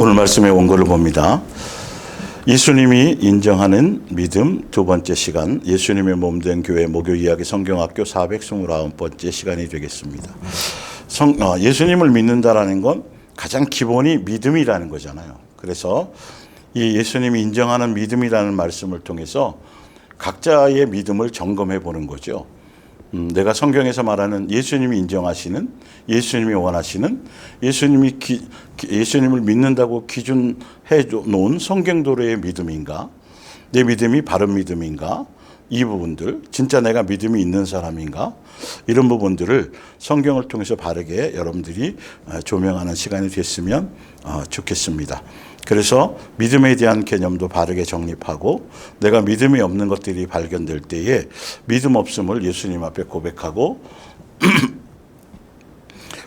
오늘 말씀의 원고를 봅니다. 예수님이 인정하는 믿음 두 번째 시간, 예수님의 몸된 교회 목요 이야기 성경학교 429번째 시간이 되겠습니다. 예수님을 믿는다라는 건 가장 기본이 믿음이라는 거잖아요. 그래서 이 예수님이 인정하는 믿음이라는 말씀을 통해서 각자의 믿음을 점검해 보는 거죠. 내가 성경에서 말하는 예수님이 인정하시는, 예수님이 원하시는, 예수님을 믿는다고 기준해 놓은 성경도로의 믿음인가? 내 믿음이 바른 믿음인가? 이 부분들, 진짜 내가 믿음이 있는 사람인가? 이런 부분들을 성경을 통해서 바르게 여러분들이 조명하는 시간이 됐으면 좋겠습니다. 그래서 믿음에 대한 개념도 바르게 정립하고 내가 믿음이 없는 것들이 발견될 때에 믿음 없음을 예수님 앞에 고백하고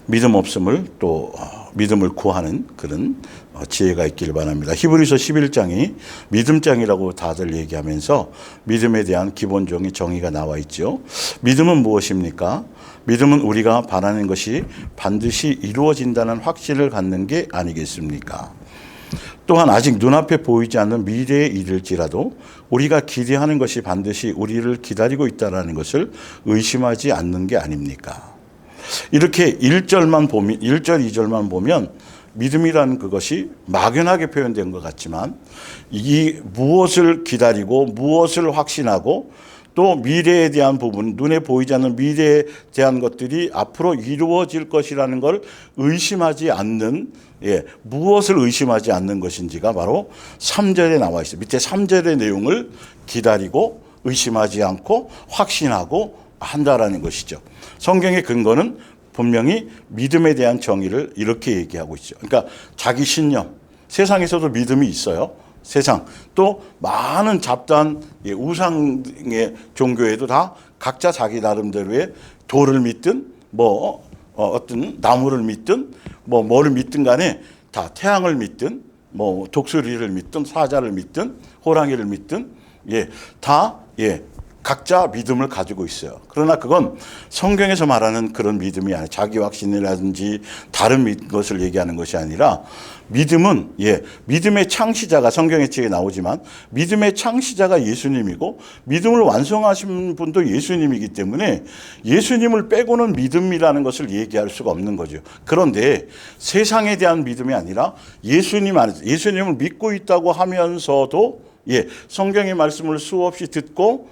믿음 없음을 또 믿음을 구하는 그런 지혜가 있기를 바랍니다. 히브리서 11장이 믿음장이라고 다들 얘기하면서 믿음에 대한 기본적인 정의가 나와 있죠. 믿음은 무엇입니까? 믿음은 우리가 바라는 것이 반드시 이루어진다는 확신을 갖는 게 아니겠습니까? 또한 아직 눈앞에 보이지 않는 미래에 이를지라도 우리가 기대하는 것이 반드시 우리를 기다리고 있다는 것을 의심하지 않는 게 아닙니까? 이렇게 1절, 2절만 보면 믿음이라는 그것이 막연하게 표현된 것 같지만 이 무엇을 기다리고 무엇을 확신하고 또 미래에 대한 부분, 눈에 보이지 않는 미래에 대한 것들이 앞으로 이루어질 것이라는 걸 의심하지 않는, 무엇을 의심하지 않는 것인지가 바로 3절에 나와 있어요. 밑에 3절의 내용을 기다리고 의심하지 않고 확신하고 한다라는 것이죠. 성경의 근거는 분명히 믿음에 대한 정의를 이렇게 얘기하고 있죠. 그러니까 자기 신념, 세상에서도 믿음이 있어요. 세상 또 많은 잡다한 우상의 종교에도 다 각자 자기 나름대로의 돌을 믿든 어떤 나무를 믿든 뭐를 믿든 간에 다 태양을 믿든 독수리를 믿든 사자를 믿든 호랑이를 믿든 다 각자 믿음을 가지고 있어요. 그러나 그건 성경에서 말하는 그런 믿음이 아니라 자기 확신이라든지 다른 것을 얘기하는 것이 아니라 믿음은 믿음의 창시자가 성경의 책에 나오지만 믿음의 창시자가 예수님이고 믿음을 완성하신 분도 예수님이기 때문에 예수님을 빼고는 믿음이라는 것을 얘기할 수가 없는 거죠. 그런데 세상에 대한 믿음이 아니라 예수님을 믿고 있다고 하면서도 성경의 말씀을 수없이 듣고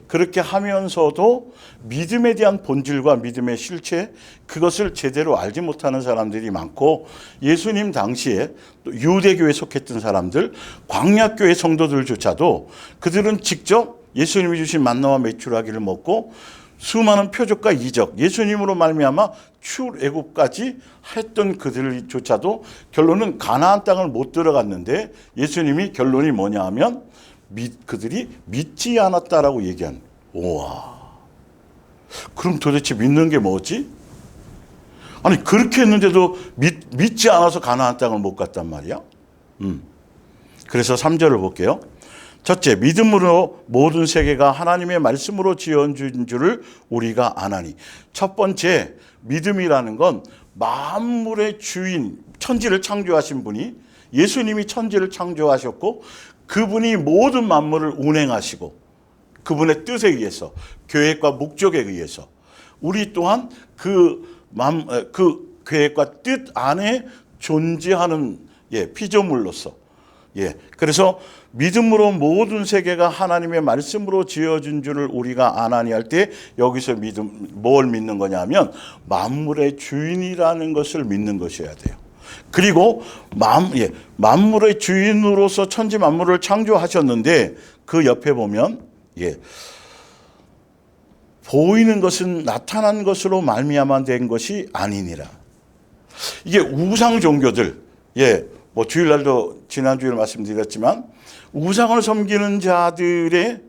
그렇게 하면서도 믿음에 대한 본질과 믿음의 실체 그것을 제대로 알지 못하는 사람들이 많고 예수님 당시에 또 유대교에 속했던 사람들 광야교회 성도들조차도 그들은 직접 예수님이 주신 만나와 메추라기를 먹고 수많은 표적과 이적, 예수님으로 말미암아 출애굽까지 했던 그들조차도 결론은 가나안 땅을 못 들어갔는데 예수님이 결론이 뭐냐 하면 그들이 믿지 않았다라고 얘기한. 우와. 그럼 도대체 믿는 게 뭐지? 아니 그렇게 했는데도 믿지 않아서 가나안 땅을 못 갔단 말이야. 그래서 3절을 볼게요. 첫째, 믿음으로 모든 세계가 하나님의 말씀으로 지어진 줄을 우리가 아나니. 첫 번째, 믿음이라는 건 만물의 주인, 천지를 창조하신 분이 예수님이 천지를 창조하셨고 그분이 모든 만물을 운행하시고 그분의 뜻에 의해서 계획과 목적에 의해서 우리 또한 그 계획과 뜻 안에 존재하는 피조물로서 그래서 믿음으로 모든 세계가 하나님의 말씀으로 지어진 줄을 우리가 아나니 할 때 여기서 뭘 믿는 거냐면 만물의 주인이라는 것을 믿는 것이어야 돼요. 그리고 만물의 주인으로서 천지 만물을 창조하셨는데 그 옆에 보면 보이는 것은 나타난 것으로 말미암아 된 것이 아니니라. 이게 우상 종교들 주일날도 지난주에 말씀드렸지만 우상을 섬기는 자들의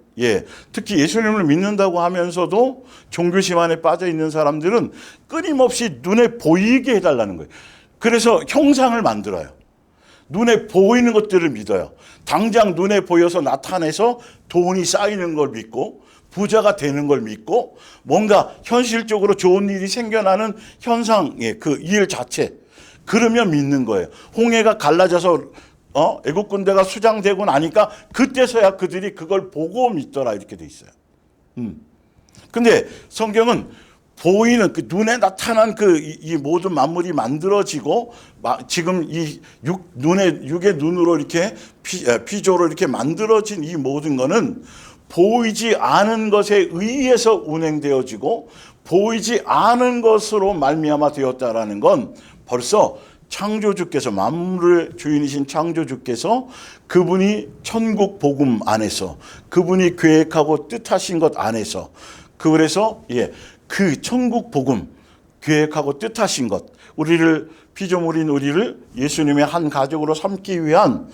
특히 예수님을 믿는다고 하면서도 종교심 안에 빠져 있는 사람들은 끊임없이 눈에 보이게 해달라는 거예요. 그래서 형상을 만들어요. 눈에 보이는 것들을 믿어요. 당장 눈에 보여서 나타내서 돈이 쌓이는 걸 믿고 부자가 되는 걸 믿고 뭔가 현실적으로 좋은 일이 생겨나는 현상, 그 일 자체 그러면 믿는 거예요. 홍해가 갈라져서 애국 군대가 수장되고 나니까 그때서야 그들이 그걸 보고 믿더라 이렇게 돼 있어요. 근데 성경은 보이는 그 눈에 나타난 이 모든 만물이 만들어지고 지금 이 육의 눈으로 이렇게 피조로 이렇게 만들어진 이 모든 거는 보이지 않은 것에 의해서 운행되어지고 보이지 않은 것으로 말미암아 되었다라는 건 벌써 창조주께서 만물의 주인이신 창조주께서 그분이 천국 복음 안에서 그분이 계획하고 뜻하신 것 안에서 그래서 그 천국 복음 계획하고 뜻하신 것 우리를 피조물인 우리를 예수님의 한 가족으로 삼기 위한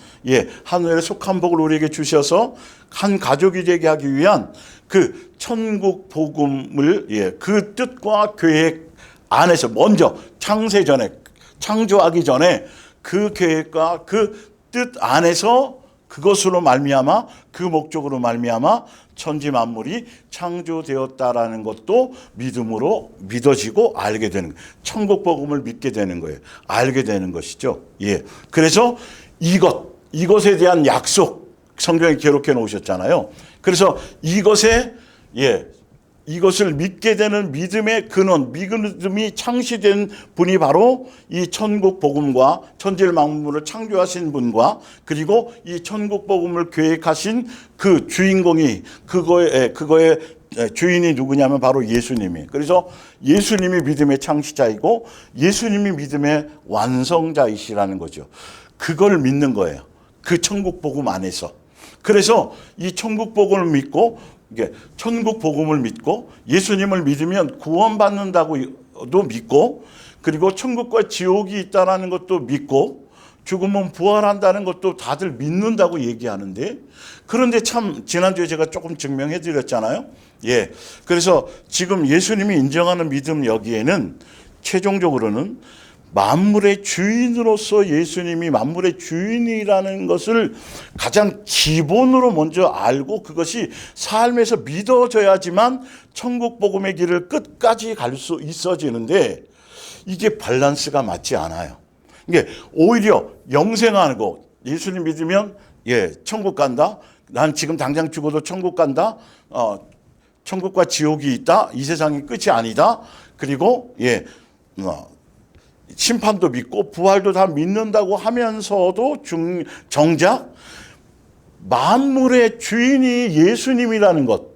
하늘에 속한 복을 우리에게 주셔서 한 가족이 되게 하기 위한 그 천국 복음을 그 뜻과 계획 안에서 먼저 창세 전에 창조하기 전에 그 계획과 그 뜻 안에서 그것으로 말미암아 그 목적으로 말미암아 천지 만물이 창조되었다라는 것도 믿음으로 믿어지고 알게 되는 거예요. 천국 복음을 믿게 되는 거예요. 알게 되는 것이죠. 그래서 이것에 대한 약속 성경에 기록해 놓으셨잖아요. 그래서 이것을 믿게 되는 믿음의 근원, 믿음이 창시된 분이 바로 이 천국 복음과 천지 만물을 창조하신 분과 그리고 이 천국 복음을 계획하신 그 주인공이 그거의 주인이 누구냐면 바로 예수님이. 그래서 예수님이 믿음의 창시자이고 예수님이 믿음의 완성자이시라는 거죠. 그걸 믿는 거예요. 그 천국 복음 안에서. 그래서 이 천국 복음을 믿고 천국 복음을 믿고 예수님을 믿으면 구원받는다고도 믿고 그리고 천국과 지옥이 있다는 것도 믿고 죽으면 부활한다는 것도 다들 믿는다고 얘기하는데 그런데 참 지난주에 제가 조금 증명해 드렸잖아요. 그래서 지금 예수님이 인정하는 믿음 여기에는 최종적으로는 만물의 주인으로서 예수님이 만물의 주인이라는 것을 가장 기본으로 먼저 알고 그것이 삶에서 믿어져야지만 천국 복음의 길을 끝까지 갈 수 있어지는데 이게 밸런스가 맞지 않아요. 이게 오히려 영생하고 예수님 믿으면 천국 간다. 난 지금 당장 죽어도 천국 간다. 천국과 지옥이 있다. 이 세상이 끝이 아니다. 그리고 심판도 믿고 부활도 다 믿는다고 하면서도 정작 만물의 주인이 예수님이라는 것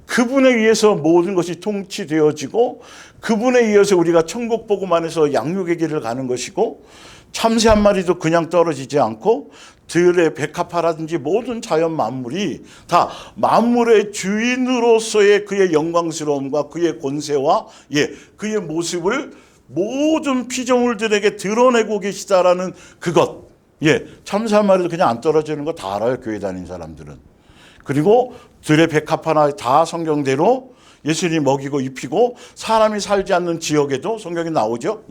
그분에 의해서 모든 것이 통치되어지고 그분에 의해서 우리가 천국 복음 안에서 양육의 길을 가는 것이고 참새 한 마리도 그냥 떨어지지 않고 들의 백합화라든지 모든 자연 만물이 다 만물의 주인으로서의 그의 영광스러움과 그의 권세와 그의 모습을 모든 피조물들에게 드러내고 계시다라는 그것. 참새 한 마리도 그냥 안 떨어지는 거 다 알아요. 교회 다니는 사람들은. 그리고 들의 백합 하나 다 성경대로 예수님이 먹이고 입히고 사람이 살지 않는 지역에도 성경에 나오죠.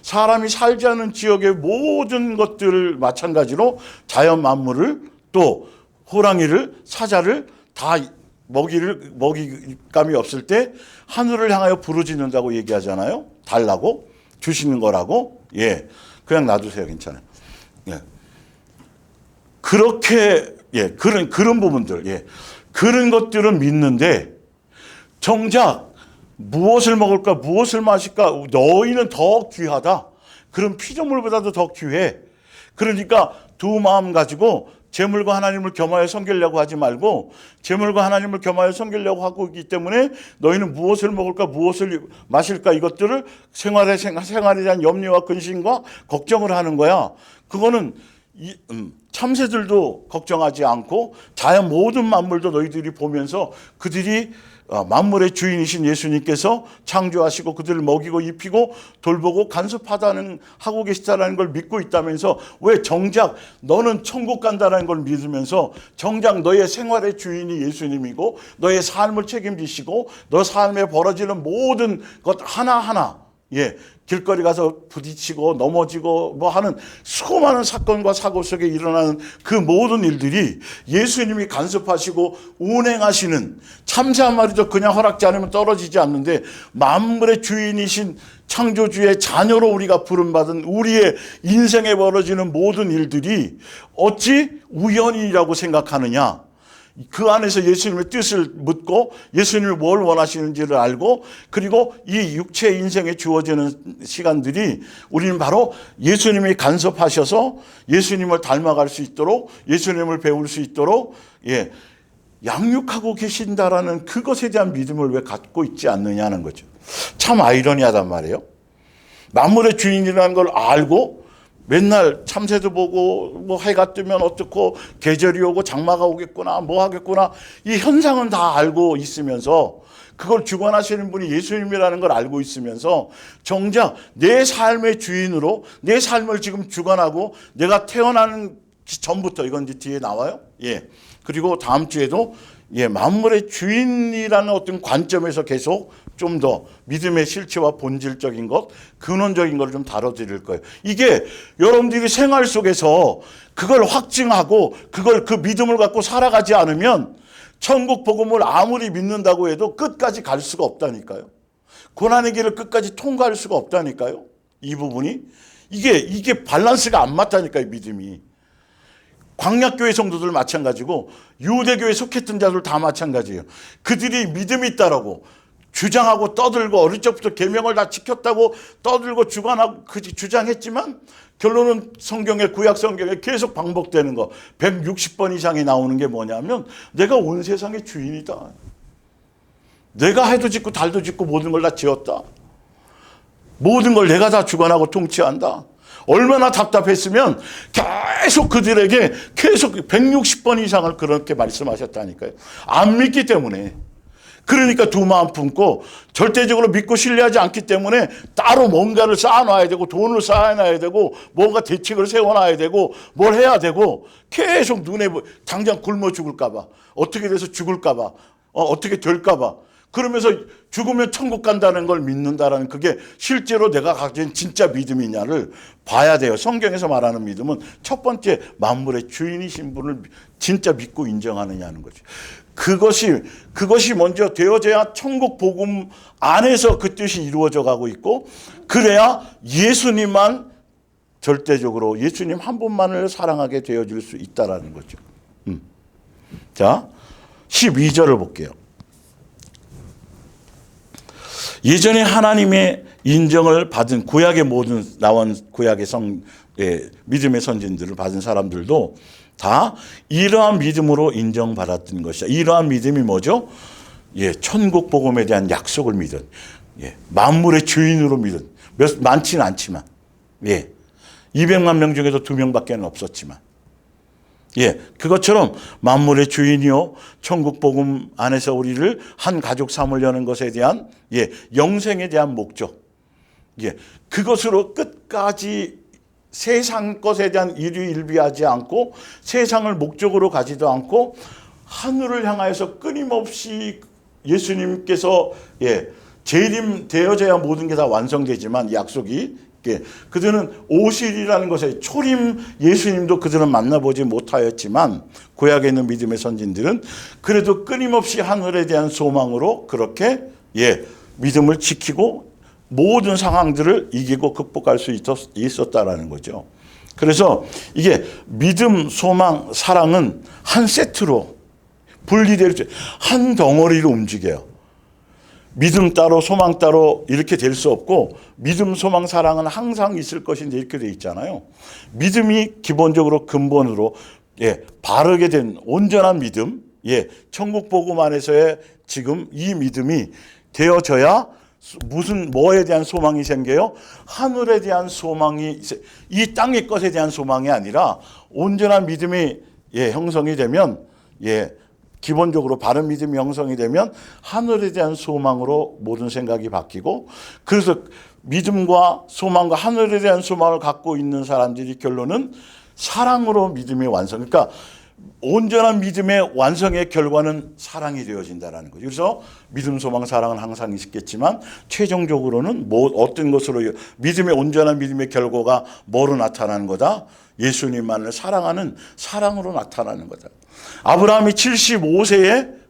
사람이 살지 않는 지역의 모든 것들을 마찬가지로 자연 만물을 또 호랑이를 사자를 다 먹이감이 없을 때 하늘을 향하여 부르짖는다고 얘기하잖아요. 달라고 주시는 거라고. 그냥 놔두세요. 괜찮아요. 그렇게 그런 부분들 그런 것들은 믿는데 정작 무엇을 먹을까 무엇을 마실까 너희는 더 귀하다. 그런 피조물보다도 더 귀해. 그러니까 두 마음 가지고 재물과 하나님을 겸하여 섬기려고 하지 말고 재물과 하나님을 겸하여 섬기려고 하고 있기 때문에 너희는 무엇을 먹을까 무엇을 마실까 이것들을 생활에 대한 염려와 근심과 걱정을 하는 거야. 그거는 참새들도 걱정하지 않고 자연 모든 만물도 너희들이 보면서 그들이 만물의 주인이신 예수님께서 창조하시고 그들을 먹이고 입히고 돌보고 하고 계시다는 걸 믿고 있다면서 왜 정작 너는 천국 간다는 걸 믿으면서 정작 너의 생활의 주인이 예수님이고 너의 삶을 책임지시고 너 삶에 벌어지는 모든 것 하나하나 예, 길거리 가서 부딪히고 넘어지고 뭐 하는 수많은 사건과 사고 속에 일어나는 그 모든 일들이 예수님이 간섭하시고 운행하시는, 참새 한 마리도 그냥 허락지 않으면 떨어지지 않는데 만물의 주인이신 창조주의 자녀로 우리가 부름받은 우리의 인생에 벌어지는 모든 일들이 어찌 우연이라고 생각하느냐. 그 안에서 예수님의 뜻을 묻고 예수님이 뭘 원하시는지를 알고, 그리고 이 육체 인생에 주어지는 시간들이 우리는 바로 예수님이 간섭하셔서 예수님을 닮아갈 수 있도록, 예수님을 배울 수 있도록 양육하고 계신다라는 그것에 대한 믿음을 왜 갖고 있지 않느냐는 거죠. 참 아이러니하단 말이에요. 만물의 주인이라는 걸 알고 맨날 참새도 보고 뭐 해가 뜨면 어떻고 계절이 오고 장마가 오겠구나 뭐 하겠구나, 이 현상은 다 알고 있으면서, 그걸 주관하시는 분이 예수님이라는 걸 알고 있으면서 정작 내 삶의 주인으로 내 삶을 지금 주관하고, 내가 태어나는 전부터, 이건 이제 뒤에 나와요. 그리고 다음 주에도 만물의 주인이라는 어떤 관점에서 계속 좀 더 믿음의 실체와 본질적인 것, 근원적인 걸 좀 다뤄드릴 거예요. 이게 여러분들이 생활 속에서 그걸 확증하고 그걸, 그 믿음을 갖고 살아가지 않으면 천국 복음을 아무리 믿는다고 해도 끝까지 갈 수가 없다니까요. 고난의 길을 끝까지 통과할 수가 없다니까요. 이 부분이 이게 밸런스가 안 맞다니까요. 믿음이. 광약교회 성도들 마찬가지고 유대교회 속했던 자들 다 마찬가지예요. 그들이 믿음이 있다라고 주장하고 떠들고 어릴 적부터 계명을 다 지켰다고 떠들고 주관하고 주장했지만 결론은 성경에, 구약 성경에 계속 반복되는 거 160번 이상이 나오는 게 뭐냐면, 내가 온 세상의 주인이다. 내가 해도 짓고 달도 짓고 모든 걸 다 지었다. 모든 걸 내가 다 주관하고 통치한다. 얼마나 답답했으면 계속 그들에게 계속 160번 이상을 그렇게 말씀하셨다니까요. 안 믿기 때문에. 그러니까 두 마음 품고 절대적으로 믿고 신뢰하지 않기 때문에 따로 뭔가를 쌓아놔야 되고, 돈을 쌓아놔야 되고, 뭔가 대책을 세워놔야 되고, 뭘 해야 되고, 계속 눈에 당장 굶어 죽을까 봐, 어떻게 돼서 죽을까 봐, 어떻게 될까 봐, 그러면서 죽으면 천국 간다는 걸 믿는다라는, 그게 실제로 내가 가진 진짜 믿음이냐를 봐야 돼요. 성경에서 말하는 믿음은 첫 번째 만물의 주인이신 분을 진짜 믿고 인정하느냐는 거죠. 그것이 먼저 되어져야 천국 복음 안에서 그 뜻이 이루어져 가고 있고, 그래야 예수님만 절대적으로 예수님 한 분만을 사랑하게 되어질 수 있다라는 거죠. 자, 12절을 볼게요. 예전에 하나님의 인정을 받은 구약의 모든 나온 구약의 믿음의 선진들을 받은 사람들도 다 이러한 믿음으로 인정받았던 것이다. 이러한 믿음이 뭐죠? 천국 복음에 대한 약속을 믿은, 만물의 주인으로 믿은, 많지는 않지만, 200만 명 중에도 2명밖에 없었지만, 그것처럼 만물의 주인이요 천국 복음 안에서 우리를 한 가족 삼으려는 것에 대한 영생에 대한 목적, 그것으로 끝까지 세상 것에 대한 일희일비하지 않고, 세상을 목적으로 가지도 않고, 하늘을 향하여서 끊임없이 예수님께서 재림되어져야 모든 게 다 완성되지만, 약속이 그들은 오실이라는 것에 초림 예수님도 그들은 만나보지 못하였지만, 구약에 있는 믿음의 선진들은 그래도 끊임없이 하늘에 대한 소망으로 그렇게 믿음을 지키고 모든 상황들을 이기고 극복할 수 있었다라는 거죠. 그래서 이게 믿음, 소망, 사랑은 한 세트로 분리될 수, 한 덩어리로 움직여요. 믿음 따로 소망 따로 이렇게 될 수 없고, 믿음, 소망, 사랑은 항상 있을 것인데 이렇게 돼 있잖아요. 믿음이 기본적으로 근본으로 바르게 된 온전한 믿음, 천국 복음 안에서의 지금 이 믿음이 되어져야 뭐에 대한 소망이 생겨요? 하늘에 대한 소망이, 이 땅의 것에 대한 소망이 아니라 온전한 믿음이 형성이 되면, 기본적으로 바른 믿음이 형성이 되면 하늘에 대한 소망으로 모든 생각이 바뀌고, 그래서 믿음과 소망과 하늘에 대한 소망을 갖고 있는 사람들이 결론은 사랑으로 믿음의 완성. 그러니까 온전한 믿음의 완성의 결과는 사랑이 되어진다는 거죠. 그래서 믿음, 소망, 사랑은 항상 있겠지만 최종적으로는 어떤 것으로 믿음의 온전한 믿음의 결과가 뭐로 나타나는 거다? 예수님만을 사랑하는 사랑으로 나타나는 거다. 아브라함이 75세에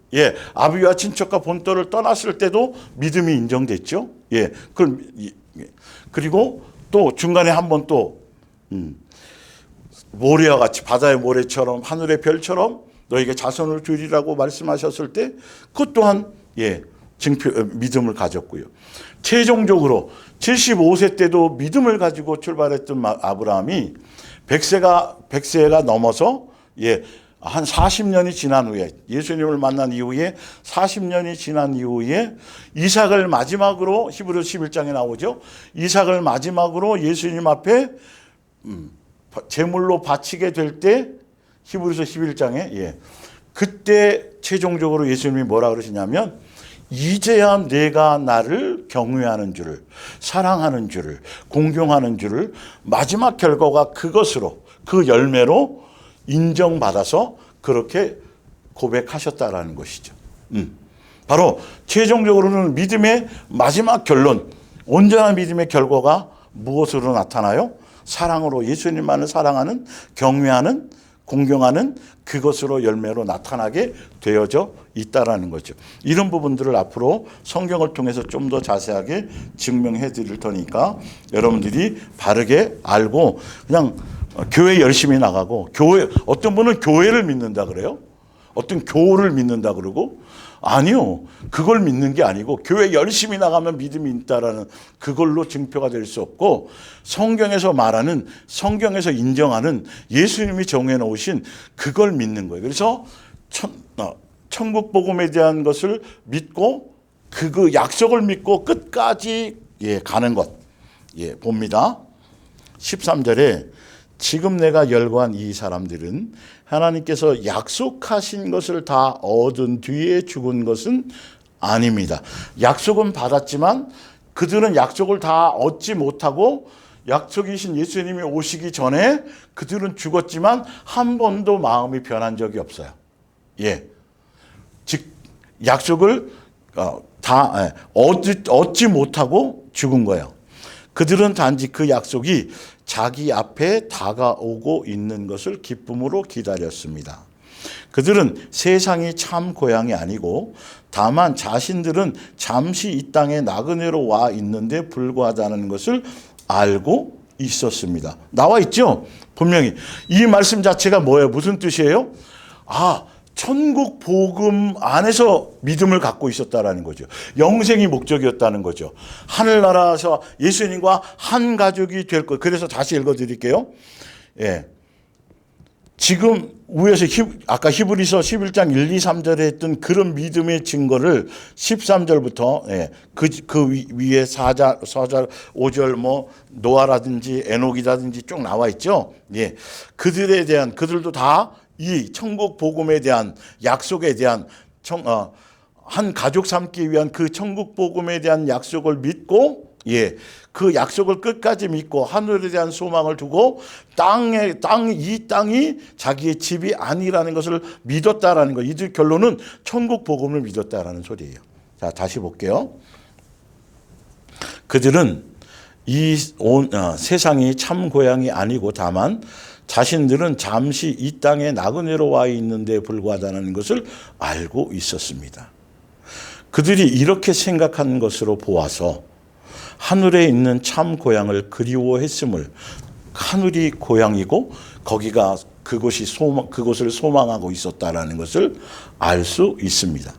아비와 친척과 본토를 떠났을 때도 믿음이 인정됐죠. 그리고 또 중간에 한번 또 모래와 같이 바다의 모래처럼 하늘의 별처럼 너에게 자손을 주리라고 말씀하셨을 때 그것 또한 믿음을 가졌고요. 최종적으로 75세 때도 믿음을 가지고 출발했던 아브라함이 100세가 넘어서 한 40년이 지난 후에 예수님을 만난 이후에 40년이 지난 이후에 이삭을 마지막으로 히브리서 11장에 나오죠. 이삭을 마지막으로 예수님 앞에 제물로 바치게 될 때 히브리서 11장에 그때 최종적으로 예수님이 뭐라 그러시냐면 이제야 내가 나를 경외하는 줄을 사랑하는 줄을 공경하는 줄을 마지막 결과가 그것으로 그 열매로 인정받아서 그렇게 고백하셨다라는 것이죠. 바로 최종적으로는 믿음의 마지막 결론, 온전한 믿음의 결과가 무엇으로 나타나요? 사랑으로 예수님만을 사랑하는, 경외하는, 공경하는 그것으로 열매로 나타나게 되어져 있다라는 거죠. 이런 부분들을 앞으로 성경을 통해서 좀 더 자세하게 증명해 드릴 테니까 여러분들이 바르게 알고 그냥 교회 열심히 나가고 어떤 분은 교회를 믿는다 그래요. 어떤 교를 믿는다 그러고 아니요. 그걸 믿는 게 아니고 교회 열심히 나가면 믿음이 있다라는 그걸로 증표가 될 수 없고 성경에서 말하는 성경에서 인정하는 예수님이 정해 놓으신 그걸 믿는 거예요. 그래서 천국 복음에 대한 것을 믿고 그 약속을 믿고 끝까지 가는 것 봅니다. 13절에 지금 내가 열거한 이 사람들은 하나님께서 약속하신 것을 다 얻은 뒤에 죽은 것은 아닙니다. 약속은 받았지만 그들은 약속을 다 얻지 못하고 약속이신 예수님이 오시기 전에 그들은 죽었지만 한 번도 마음이 변한 적이 없어요. 즉 약속을 다 얻지 못하고 죽은 거예요. 그들은 단지 그 약속이 자기 앞에 다가오고 있는 것을 기쁨으로 기다렸습니다. 그들은 세상이 참 고향이 아니고 다만 자신들은 잠시 이 땅에 나그네로 와 있는데 불과하다는 것을 알고 있었습니다. 나와 있죠? 분명히. 이 말씀 자체가 뭐예요? 무슨 뜻이에요? 천국 복음 안에서 믿음을 갖고 있었다라는 거죠. 영생이 목적이었다는 거죠. 하늘나라에서 예수님과 한 가족이 될 것. 그래서 다시 읽어드릴게요. 지금 위에서 아까 히브리서 11장 1, 2, 3절에 했던 그런 믿음의 증거를 13절부터 그 위에 4절, 5절 노아라든지 에녹이라든지 쭉 나와 있죠. 그들에 대한 그들도 다 이 천국 복음에 대한 약속에 대한 한 가족 삼기 위한 그 천국 복음에 대한 약속을 믿고 그 약속을 끝까지 믿고 하늘에 대한 소망을 두고 이 땅이 자기의 집이 아니라는 것을 믿었다라는 거. 이들 결론은 천국 복음을 믿었다라는 소리예요. 자, 다시 볼게요. 그들은 세상이 참 고향이 아니고 다만 자신들은 잠시 이 땅에 나그네로 와 있는데 불과하다는 것을 알고 있었습니다. 그들이 이렇게 생각한 것으로 보아서 하늘에 있는 참 고향을 그리워했음을 하늘이 고향이고 거기가 그곳을 소망하고 있었다라는 것을 알 수 있습니다.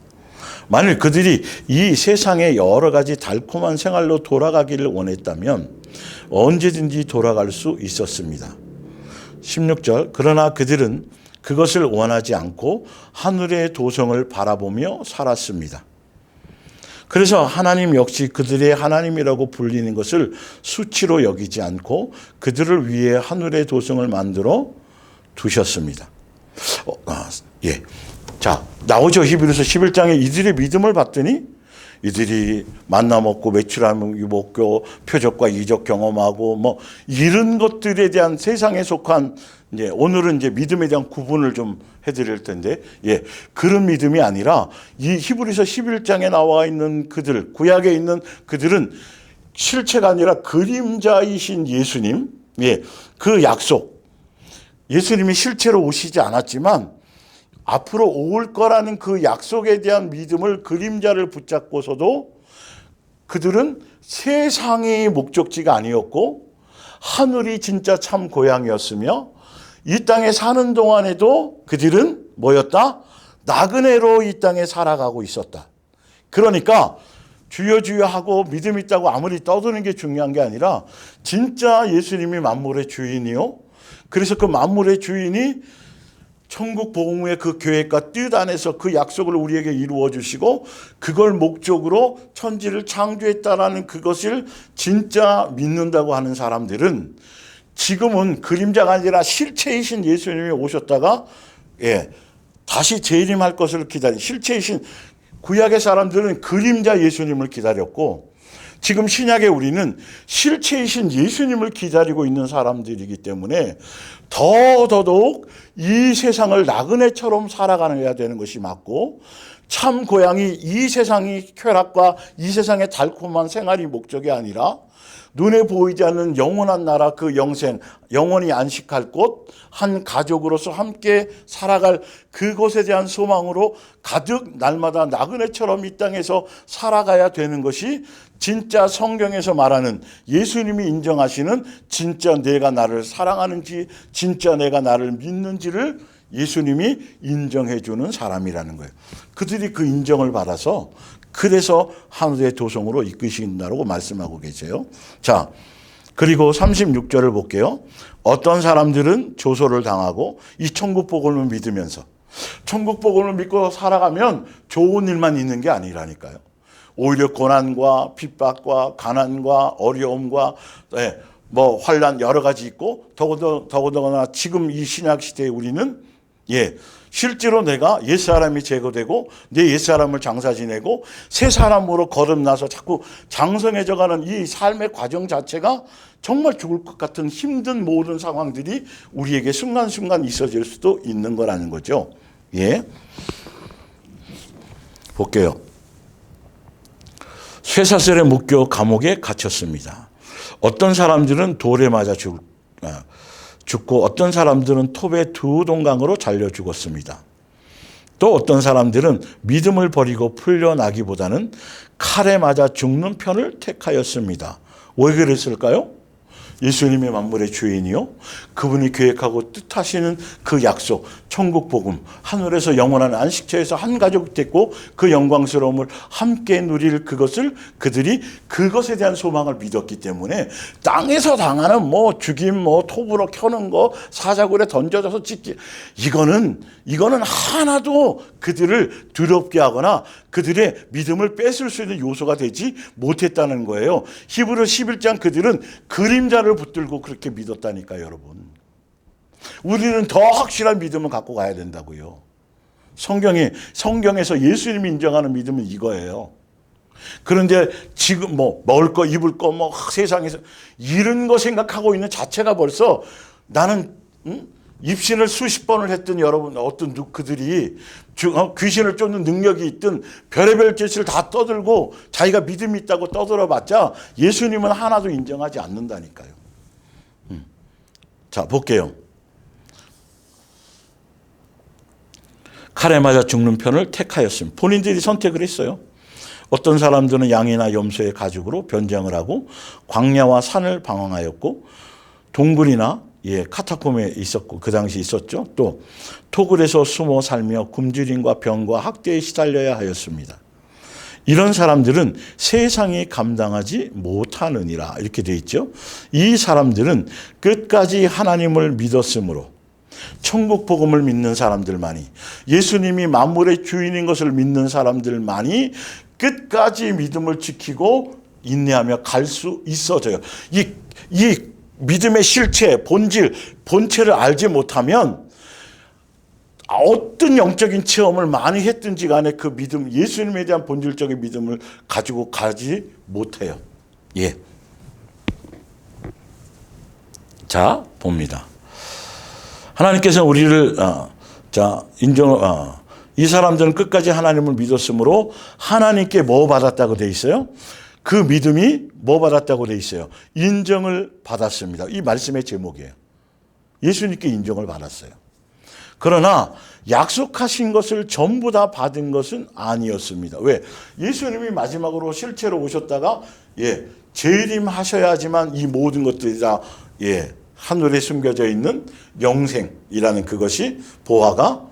만일 그들이 이 세상의 여러 가지 달콤한 생활로 돌아가기를 원했다면 언제든지 돌아갈 수 있었습니다. 16절 그러나 그들은 그것을 원하지 않고 하늘의 도성을 바라보며 살았습니다. 그래서 하나님 역시 그들의 하나님이라고 불리는 것을 수치로 여기지 않고 그들을 위해 하늘의 도성을 만들어 두셨습니다. 자, 나오죠. 히브리서 11장에 이들의 믿음을 봤더니 이들이 만나 먹고 매출하면 먹고 표적과 이적 경험하고 뭐 이런 것들에 대한 세상에 속한 이제 오늘은 이제 믿음에 대한 구분을 좀 해드릴 텐데, 그런 믿음이 아니라 이 히브리서 11장에 나와 있는 그들, 구약에 있는 그들은 실체가 아니라 그림자이신 예수님, 그 약속, 예수님이 실제로 오시지 않았지만 앞으로 올 거라는 그 약속에 대한 믿음을 그림자를 붙잡고서도 그들은 세상이 목적지가 아니었고 하늘이 진짜 참 고향이었으며 이 땅에 사는 동안에도 그들은 뭐였다? 나그네로 이 땅에 살아가고 있었다. 그러니까 주여 주여 하고 믿음 있다고 아무리 떠드는 게 중요한 게 아니라 진짜 예수님이 만물의 주인이요. 그래서 그 만물의 주인이 천국 복음의 그 계획과 뜻 안에서 그 약속을 우리에게 이루어 주시고 그걸 목적으로 천지를 창조했다라는 그것을 진짜 믿는다고 하는 사람들은 지금은 그림자가 아니라 실체이신 예수님이 오셨다가 다시 재림할 것을 기다린 실체이신 구약의 사람들은 그림자 예수님을 기다렸고 지금 신약의 우리는 실체이신 예수님을 기다리고 있는 사람들이기 때문에 더더욱 이 세상을 나그네처럼 살아가야 되는 것이 맞고 참 고향이 이 세상이 쾌락과 이 세상의 달콤한 생활이 목적이 아니라 눈에 보이지 않는 영원한 나라 그 영생, 영원히 안식할 곳, 한 가족으로서 함께 살아갈 그곳에 대한 소망으로 가득 날마다 나그네처럼 이 땅에서 살아가야 되는 것이 진짜 성경에서 말하는 예수님이 인정하시는 진짜 내가 나를 사랑하는지 진짜 내가 나를 믿는지를 예수님이 인정해 주는 사람이라는 거예요. 그들이 그 인정을 받아서 그래서 하늘의 도성으로 이끄신다고 말씀하고 계세요. 자, 그리고 36절을 볼게요. 어떤 사람들은 조소를 당하고 이 천국 복음을 믿으면서 천국 복음을 믿고 살아가면 좋은 일만 있는 게 아니라니까요. 오히려 고난과 핍박과 가난과 어려움과 뭐 환난 여러 가지 있고 더군다나 지금 이 신약 시대에 우리는 실제로 내가 옛사람이 제거되고 내 옛사람을 장사 지내고 새 사람으로 거듭나서 자꾸 장성해져가는 이 삶의 과정 자체가 정말 죽을 것 같은 힘든 모든 상황들이 우리에게 순간순간 있어질 수도 있는 거라는 거죠. 볼게요. 쇠사슬에 묶여 감옥에 갇혔습니다. 어떤 사람들은 돌에 맞아 죽고 어떤 사람들은 톱에 두 동강으로 잘려 죽었습니다. 또 어떤 사람들은 믿음을 버리고 풀려나기보다는 칼에 맞아 죽는 편을 택하였습니다. 왜 그랬을까요? 예수님의 만물의 주인이요. 그분이 계획하고 뜻하시는 그 약속, 천국 복음, 하늘에서 영원한 안식처에서 한 가족 됐고 그 영광스러움을 함께 누릴 그것을 그들이 그것에 대한 소망을 믿었기 때문에 땅에서 당하는 뭐 죽임, 뭐 톱으로 켜는 거, 사자굴에 던져져서 찢기, 이거는 하나도 그들을 두렵게 하거나 그들의 믿음을 뺏을 수 있는 요소가 되지 못했다는 거예요. 히브리 11장 그들은 그림자를 붙들고 그렇게 믿었다니까요, 여러분. 우리는 더 확실한 믿음을 갖고 가야 된다고요. 성경에서 예수님이 인정하는 믿음은 이거예요. 그런데 지금 뭐 먹을 거, 입을 거, 뭐 세상에서 이런 거 생각하고 있는 자체가 벌써 나는 입신을 수십 번을 했던 여러분, 어떤 그들이 귀신을 쫓는 능력이 있든 별의별 짓을 다 떠들고 자기가 믿음이 있다고 떠들어봤자 예수님은 하나도 인정하지 않는다니까요. 자, 볼게요. 칼에 맞아 죽는 편을 택하였습니다. 본인들이 선택을 했어요. 어떤 사람들은 양이나 염소의 가죽으로 변장을 하고 광야와 산을 방황하였고 동굴이나 카타콤에 있었고 그 당시 있었죠. 또 토굴에서 숨어 살며 굶주림과 병과 학대에 시달려야 하였습니다. 이런 사람들은 세상이 감당하지 못하느니라 이렇게 되어 있죠. 이 사람들은 끝까지 하나님을 믿었으므로 천국 복음을 믿는 사람들만이 예수님이 만물의 주인인 것을 믿는 사람들만이 끝까지 믿음을 지키고 인내하며 갈 수 있어져요. 이 믿음의 실체, 본질, 본체를 알지 못하면 어떤 영적인 체험을 많이 했든지 간에 그 믿음, 예수님에 대한 본질적인 믿음을 가지고 가지 못해요. 예. 자, 봅니다. 하나님께서 우리를 이 사람들은 끝까지 하나님을 믿었으므로 하나님께 뭐 받았다고 돼 있어요? 그 믿음이 뭐 받았다고 돼 있어요? 인정을 받았습니다. 이 말씀의 제목이에요. 예수님께 인정을 받았어요. 그러나 약속하신 것을 전부 다 받은 것은 아니었습니다. 왜? 예수님이 마지막으로 실체로 오셨다가 재림하셔야지만 이 모든 것들이 다 하늘에 숨겨져 있는 영생이라는 그것이 보화가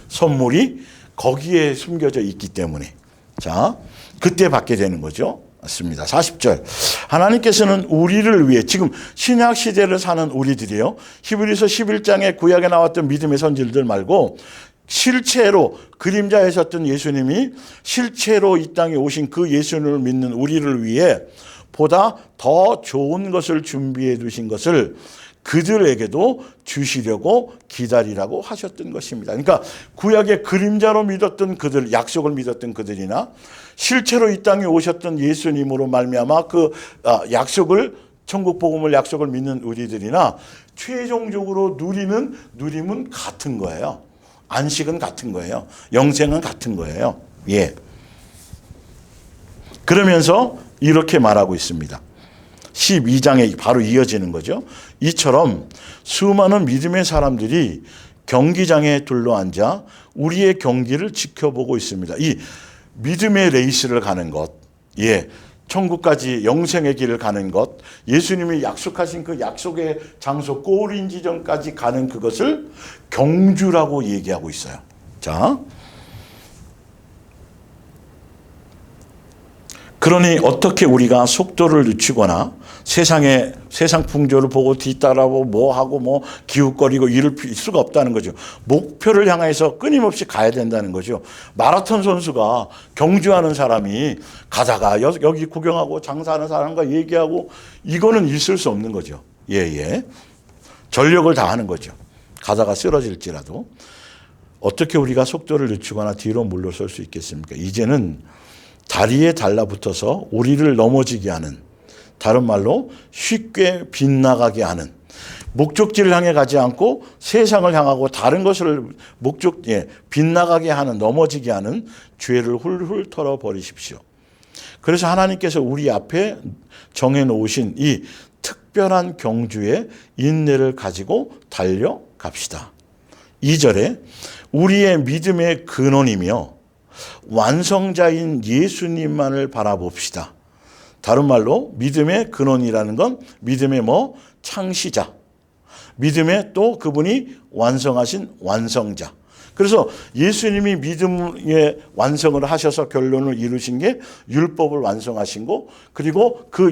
선물이 거기에 숨겨져 있기 때문에 자 그때 받게 되는 거죠. 맞습니다. 40절 하나님께서는 우리를 위해 지금 신약 시대를 사는 우리들이요. 히브리서 11장에 구약에 나왔던 믿음의 선지자들 말고 실체로 그림자에 섰던 예수님이 실체로 이 땅에 오신 그 예수님을 믿는 우리를 위해 보다 더 좋은 것을 준비해 두신 것을 그들에게도 주시려고 기다리라고 하셨던 것입니다. 그러니까 구약의 그림자로 믿었던 그들, 약속을 믿었던 그들이나 실제로 이 땅에 오셨던 예수님으로 말미암아 그 약속을 천국 복음을 약속을 믿는 우리들이나 최종적으로 누림은 같은 거예요. 안식은 같은 거예요. 영생은 같은 거예요. 예. 그러면서 이렇게 말하고 있습니다. 12장에 바로 이어지는 거죠. 이처럼 수많은 믿음의 사람들이 경기장에 둘러앉아 우리의 경기를 지켜보고 있습니다. 이 믿음의 레이스를 가는 것, 천국까지 영생의 길을 가는 것, 예수님이 약속하신 그 약속의 장소 꼬린 지점까지 가는 그것을 경주라고 얘기하고 있어요. 자, 그러니 어떻게 우리가 속도를 늦추거나 세상 풍조를 보고 뒤따라고 뭐 기웃거리고 이럴 수가 없다는 거죠. 목표를 향해서 끊임없이 가야 된다는 거죠. 마라톤 선수가 경주하는 사람이 가다가 여기 구경하고 장사하는 사람과 얘기하고 이거는 있을 수 없는 거죠. 전력을 다하는 거죠. 가다가 쓰러질지라도. 어떻게 우리가 속도를 늦추거나 뒤로 물러설 수 있겠습니까? 이제는 다리에 달라붙어서 우리를 넘어지게 하는, 다른 말로 쉽게 빗나가게 하는, 목적지를 향해 가지 않고 세상을 향하고 다른 것을 빗나가게 하는, 넘어지게 하는 죄를 훌훌 털어버리십시오. 그래서 하나님께서 우리 앞에 정해놓으신 이 특별한 경주의 인내를 가지고 달려갑시다. 2절에 우리의 믿음의 근원이며 완성자인 예수님만을 바라봅시다. 다른 말로 믿음의 근원이라는 건 믿음의 창시자, 믿음의 또 그분이 완성하신 완성자. 그래서 예수님이 믿음의 완성을 하셔서 결론을 이루신 게 율법을 완성하신 거, 그리고 그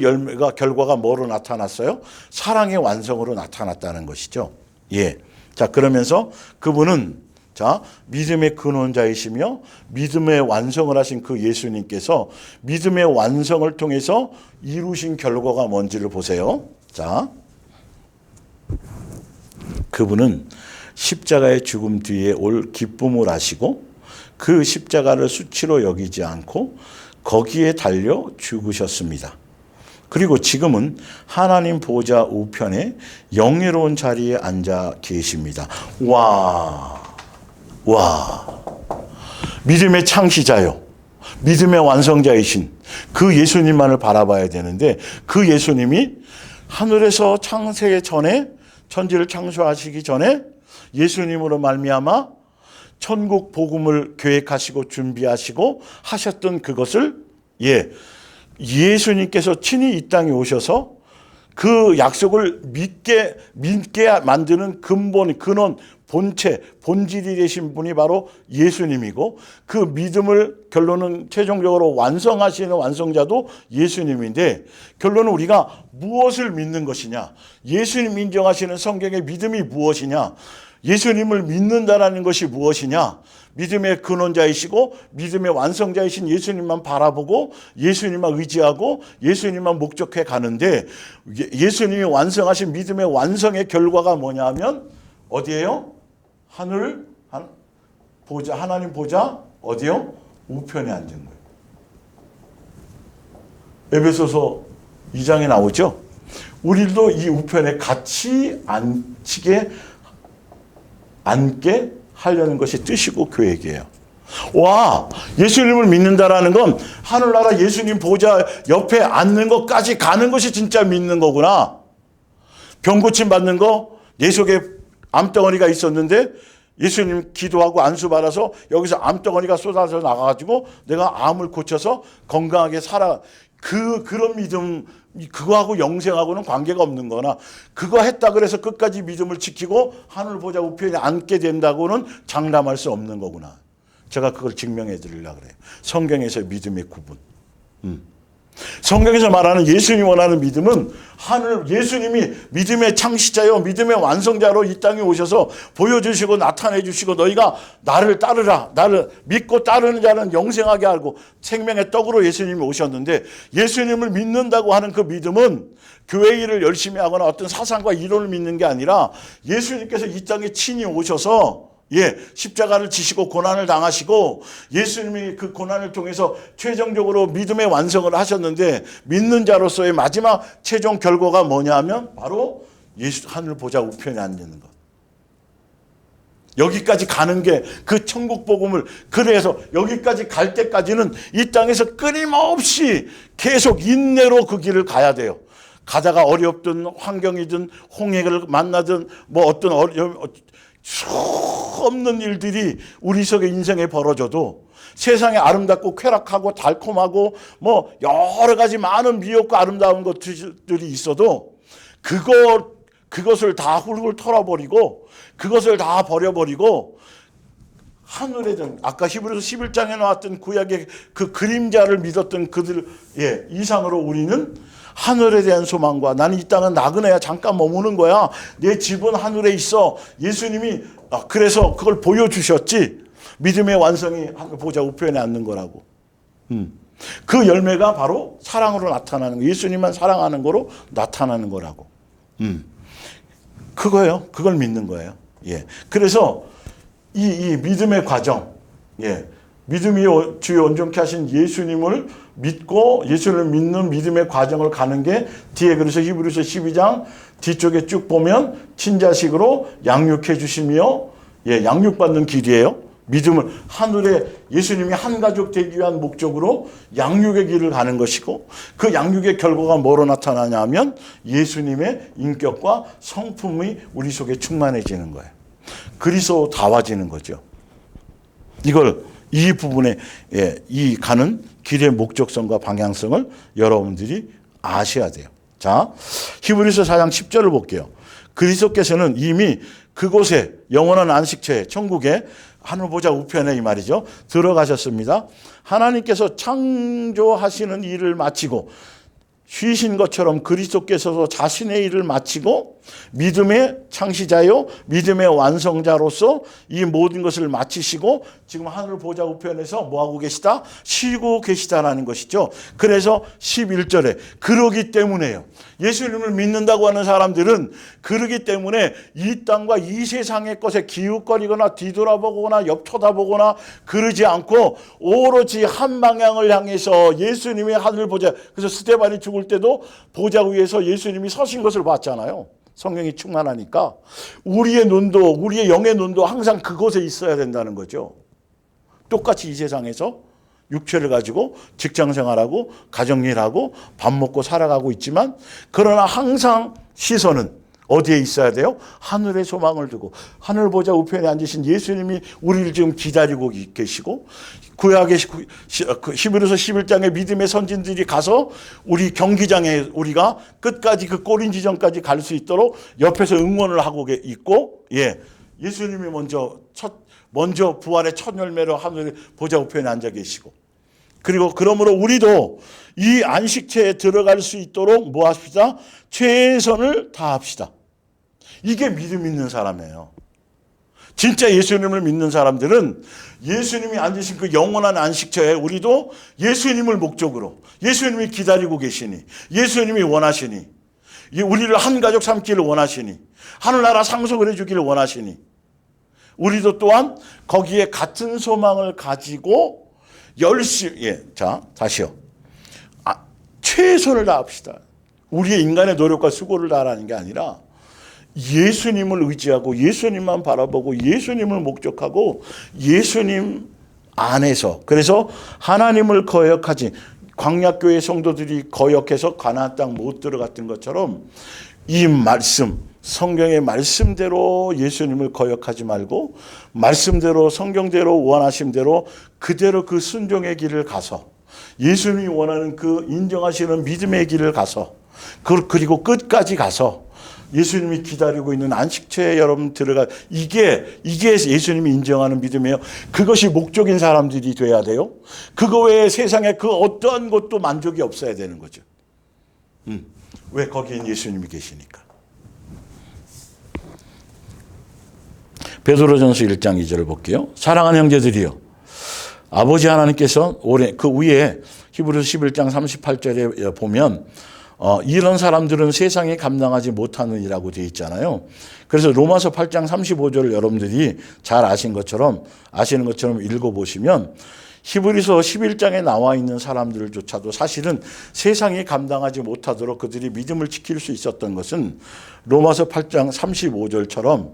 결과가 뭐로 나타났어요? 사랑의 완성으로 나타났다는 것이죠. 자, 그러면서 그분은 믿음의 근원자이시며 믿음의 완성을 하신 그 예수님께서 믿음의 완성을 통해서 이루신 결과가 뭔지를 보세요. 자, 그분은 십자가의 죽음 뒤에 올 기쁨을 아시고 그 십자가를 수치로 여기지 않고 거기에 달려 죽으셨습니다. 그리고 지금은 하나님 보좌 우편에 영예로운 자리에 앉아 계십니다. 와, 믿음의 창시자요, 믿음의 완성자이신 그 예수님만을 바라봐야 되는데, 그 예수님이 하늘에서 창세 전에, 천지를 창조하시기 전에 예수님으로 말미암아 천국 복음을 계획하시고 준비하시고 하셨던 그것을 예수님께서 친히 이 땅에 오셔서 그 약속을 믿게 만드는 근본, 근원, 본체, 본질이 되신 분이 바로 예수님이고, 그 믿음을 결론은 최종적으로 완성하시는 완성자도 예수님인데, 결론은 우리가 무엇을 믿는 것이냐, 예수님 인정하시는 성경의 믿음이 무엇이냐, 예수님을 믿는다라는 것이 무엇이냐, 믿음의 근원자이시고 믿음의 완성자이신 예수님만 바라보고 예수님만 의지하고 예수님만 목적해 가는데, 예수님이 완성하신 믿음의 완성의 결과가 뭐냐 하면 어디예요? 보좌, 하나님 보좌 어디요? 우편에 앉은 거예요. 에베소서 2장에 나오죠. 우리도 이 우편에 같이 앉게 하려는 것이 뜻이고 계획이에요. 와, 예수님을 믿는다라는 건 하늘나라 예수님 보좌 옆에 앉는 것까지 가는 것이 진짜 믿는 거구나. 병 고침 받는 거, 내 속에 암덩어리가 있었는데 예수님 기도하고 안수 받아서 여기서 암덩어리가 쏟아져 나가가지고 내가 암을 고쳐서 건강하게 살아. 그런 믿음, 그거하고 영생하고는 관계가 없는 거나, 그거 했다 그래서 끝까지 믿음을 지키고 하늘 보좌 우편에 앉게 된다고는 장담할 수 없는 거구나. 제가 그걸 증명해 드리려고 그래요. 성경에서 믿음의 구분. 성경에서 말하는 예수님이 원하는 믿음은 예수님이 믿음의 창시자요 믿음의 완성자로 이 땅에 오셔서 보여주시고 나타내 주시고, 너희가 나를 따르라, 나를 믿고 따르는 자는 영생하게 하고 생명의 떡으로 예수님이 오셨는데, 예수님을 믿는다고 하는 그 믿음은 교회 일을 열심히 하거나 어떤 사상과 이론을 믿는 게 아니라 예수님께서 이 땅에 친히 오셔서 십자가를 지시고 고난을 당하시고 예수님이 그 고난을 통해서 최종적으로 믿음의 완성을 하셨는데, 믿는 자로서의 마지막 최종 결과가 뭐냐면 바로 하늘 보좌 우편에 앉는 것. 여기까지 가는 게 그 천국 복음을, 그래서 여기까지 갈 때까지는 이 땅에서 끊임없이 계속 인내로 그 길을 가야 돼요. 가다가 어렵든 환경이든 홍해를 만나든 뭐 어떤 수없는 일들이 우리 속의 인생에 벌어져도, 세상에 아름답고 쾌락하고 달콤하고 뭐 여러 가지 많은 미혹과 아름다운 것들이 있어도 그것을 다 훌훌 털어버리고 그것을 다 버려버리고 하늘에 든, 아까 히브리서 11장에 나왔던 구약의 그 그림자를 믿었던 그들 이상으로 우리는 하늘에 대한 소망과, 나는 이 땅은 나그네야, 잠깐 머무는 거야, 내 집은 하늘에 있어, 예수님이 그래서 그걸 보여주셨지, 믿음의 완성이 하늘 보좌 우편에 앉는 거라고. 그 열매가 바로 사랑으로 나타나는 거, 예수님만 사랑하는 거로 나타나는 거라고. 그거예요. 그걸 믿는 거예요. 그래서 이 믿음의 과정, 믿음이 주의 온전케 하신 예수님을 믿고 예수를 믿는 믿음의 과정을 가는 게 뒤에, 그래서 히브리서 12장 뒤쪽에 쭉 보면 친자식으로 양육해 주시며 양육받는 길이에요. 믿음을 하늘에 예수님이 한 가족 되기 위한 목적으로 양육의 길을 가는 것이고, 그 양육의 결과가 뭐로 나타나냐 하면 예수님의 인격과 성품이 우리 속에 충만해지는 거예요. 그리스도다워지는 거죠. 이 부분에 이 가는 길의 목적성과 방향성을 여러분들이 아셔야 돼요. 자, 히브리서 4장 10절을 볼게요. 그리스도께서는 이미 그곳에, 영원한 안식처에, 천국에 하늘 보좌 우편에 이 말이죠, 들어가셨습니다. 하나님께서 창조하시는 일을 마치고 쉬신 것처럼 그리스도께서도 자신의 일을 마치고 믿음의 창시자요 믿음의 완성자로서 이 모든 것을 마치시고 지금 하늘 보좌 우편에서 뭐하고 계시다? 쉬고 계시다라는 것이죠. 그래서 11절에 그러기 때문에요. 예수님을 믿는다고 하는 사람들은 그러기 때문에 이 땅과 이 세상의 것에 기웃거리거나 뒤돌아보거나 옆 쳐다보거나 그러지 않고 오로지 한 방향을 향해서 예수님의 하늘 보좌, 그래서 스데반이 죽을 때도 보좌 위에서 예수님이 서신 것을 봤잖아요. 성령이 충만하니까 우리의 눈도, 우리의 영의 눈도 항상 그곳에 있어야 된다는 거죠. 똑같이 이 세상에서 육체를 가지고 직장 생활하고 가정일하고 밥 먹고 살아가고 있지만, 그러나 항상 시선은 어디에 있어야 돼요? 하늘의 소망을 두고 하늘 보좌 우편에 앉으신 예수님이 우리를 지금 기다리고 계시고, 구약의 히브리서 11장의 믿음의 선진들이 가서 우리 경기장에 우리가 끝까지 그 골인 지점까지 갈 수 있도록 옆에서 응원을 하고 있고, 예수님이 먼저 부활의 첫 열매로 하늘 보좌 우편에 앉아 계시고, 그리고 그러므로 우리도 이 안식처에 들어갈 수 있도록 뭐 합시다? 최선을 다합시다. 이게 믿음 있는 사람이에요. 진짜 예수님을 믿는 사람들은 예수님이 앉으신 그 영원한 안식처에 우리도 예수님을 목적으로, 예수님이 기다리고 계시니, 예수님이 원하시니, 우리를 한 가족 삼기를 원하시니, 하늘나라 상속을 해주기를 원하시니, 우리도 또한 거기에 같은 소망을 가지고 열심히, 자, 다시요. 최선을 다합시다. 우리의 인간의 노력과 수고를 다하라는 게 아니라 예수님을 의지하고 예수님만 바라보고 예수님을 목적하고 예수님 안에서, 그래서 하나님을 거역하지, 광야교회 성도들이 거역해서 가나안 땅 못 들어갔던 것처럼 이 말씀, 성경의 말씀대로 예수님을 거역하지 말고 말씀대로 성경대로 원하심대로 그대로 그 순종의 길을 가서 예수님이 원하는 그 인정하시는 믿음의 길을 가서 그리고 끝까지 가서 예수님이 기다리고 있는 안식처에 여러분 들어가, 이게 예수님이 인정하는 믿음이에요. 그것이 목적인 사람들이 돼야 돼요. 그거 외에 세상에 그 어떠한 것도 만족이 없어야 되는 거죠. 왜? 거기엔 예수님이 계시니까. 베드로전서 1장 2절을 볼게요. 사랑하는 형제들이여, 아버지 하나님께서 올해 그 위에 히브리서 11장 38절에 보면 이런 사람들은 세상에 감당하지 못하느니라고 되어 있잖아요. 그래서 로마서 8장 35절을 여러분들이 잘 아시는 것처럼 읽어보시면 히브리서 11장에 나와 있는 사람들조차도 사실은 세상이 감당하지 못하도록 그들이 믿음을 지킬 수 있었던 것은 로마서 8장 35절처럼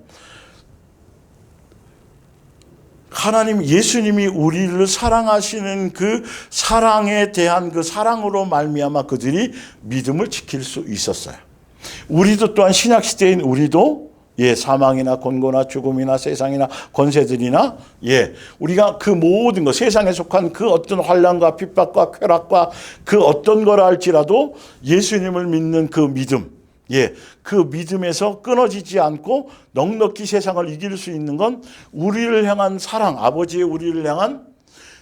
하나님 예수님이 우리를 사랑하시는 그 사랑에 대한 그 사랑으로 말미암아 그들이 믿음을 지킬 수 있었어요. 우리도 또한 신약 시대인 우리도 사망이나 곤고나 죽음이나 세상이나 권세들이나 우리가 그 모든 것, 세상에 속한 그 어떤 환난과 핍박과 쾌락과 그 어떤 거라 할지라도 예수님을 믿는 그 믿음, 그 믿음에서 끊어지지 않고 넉넉히 세상을 이길 수 있는 건 우리를 향한 사랑, 아버지의 우리를 향한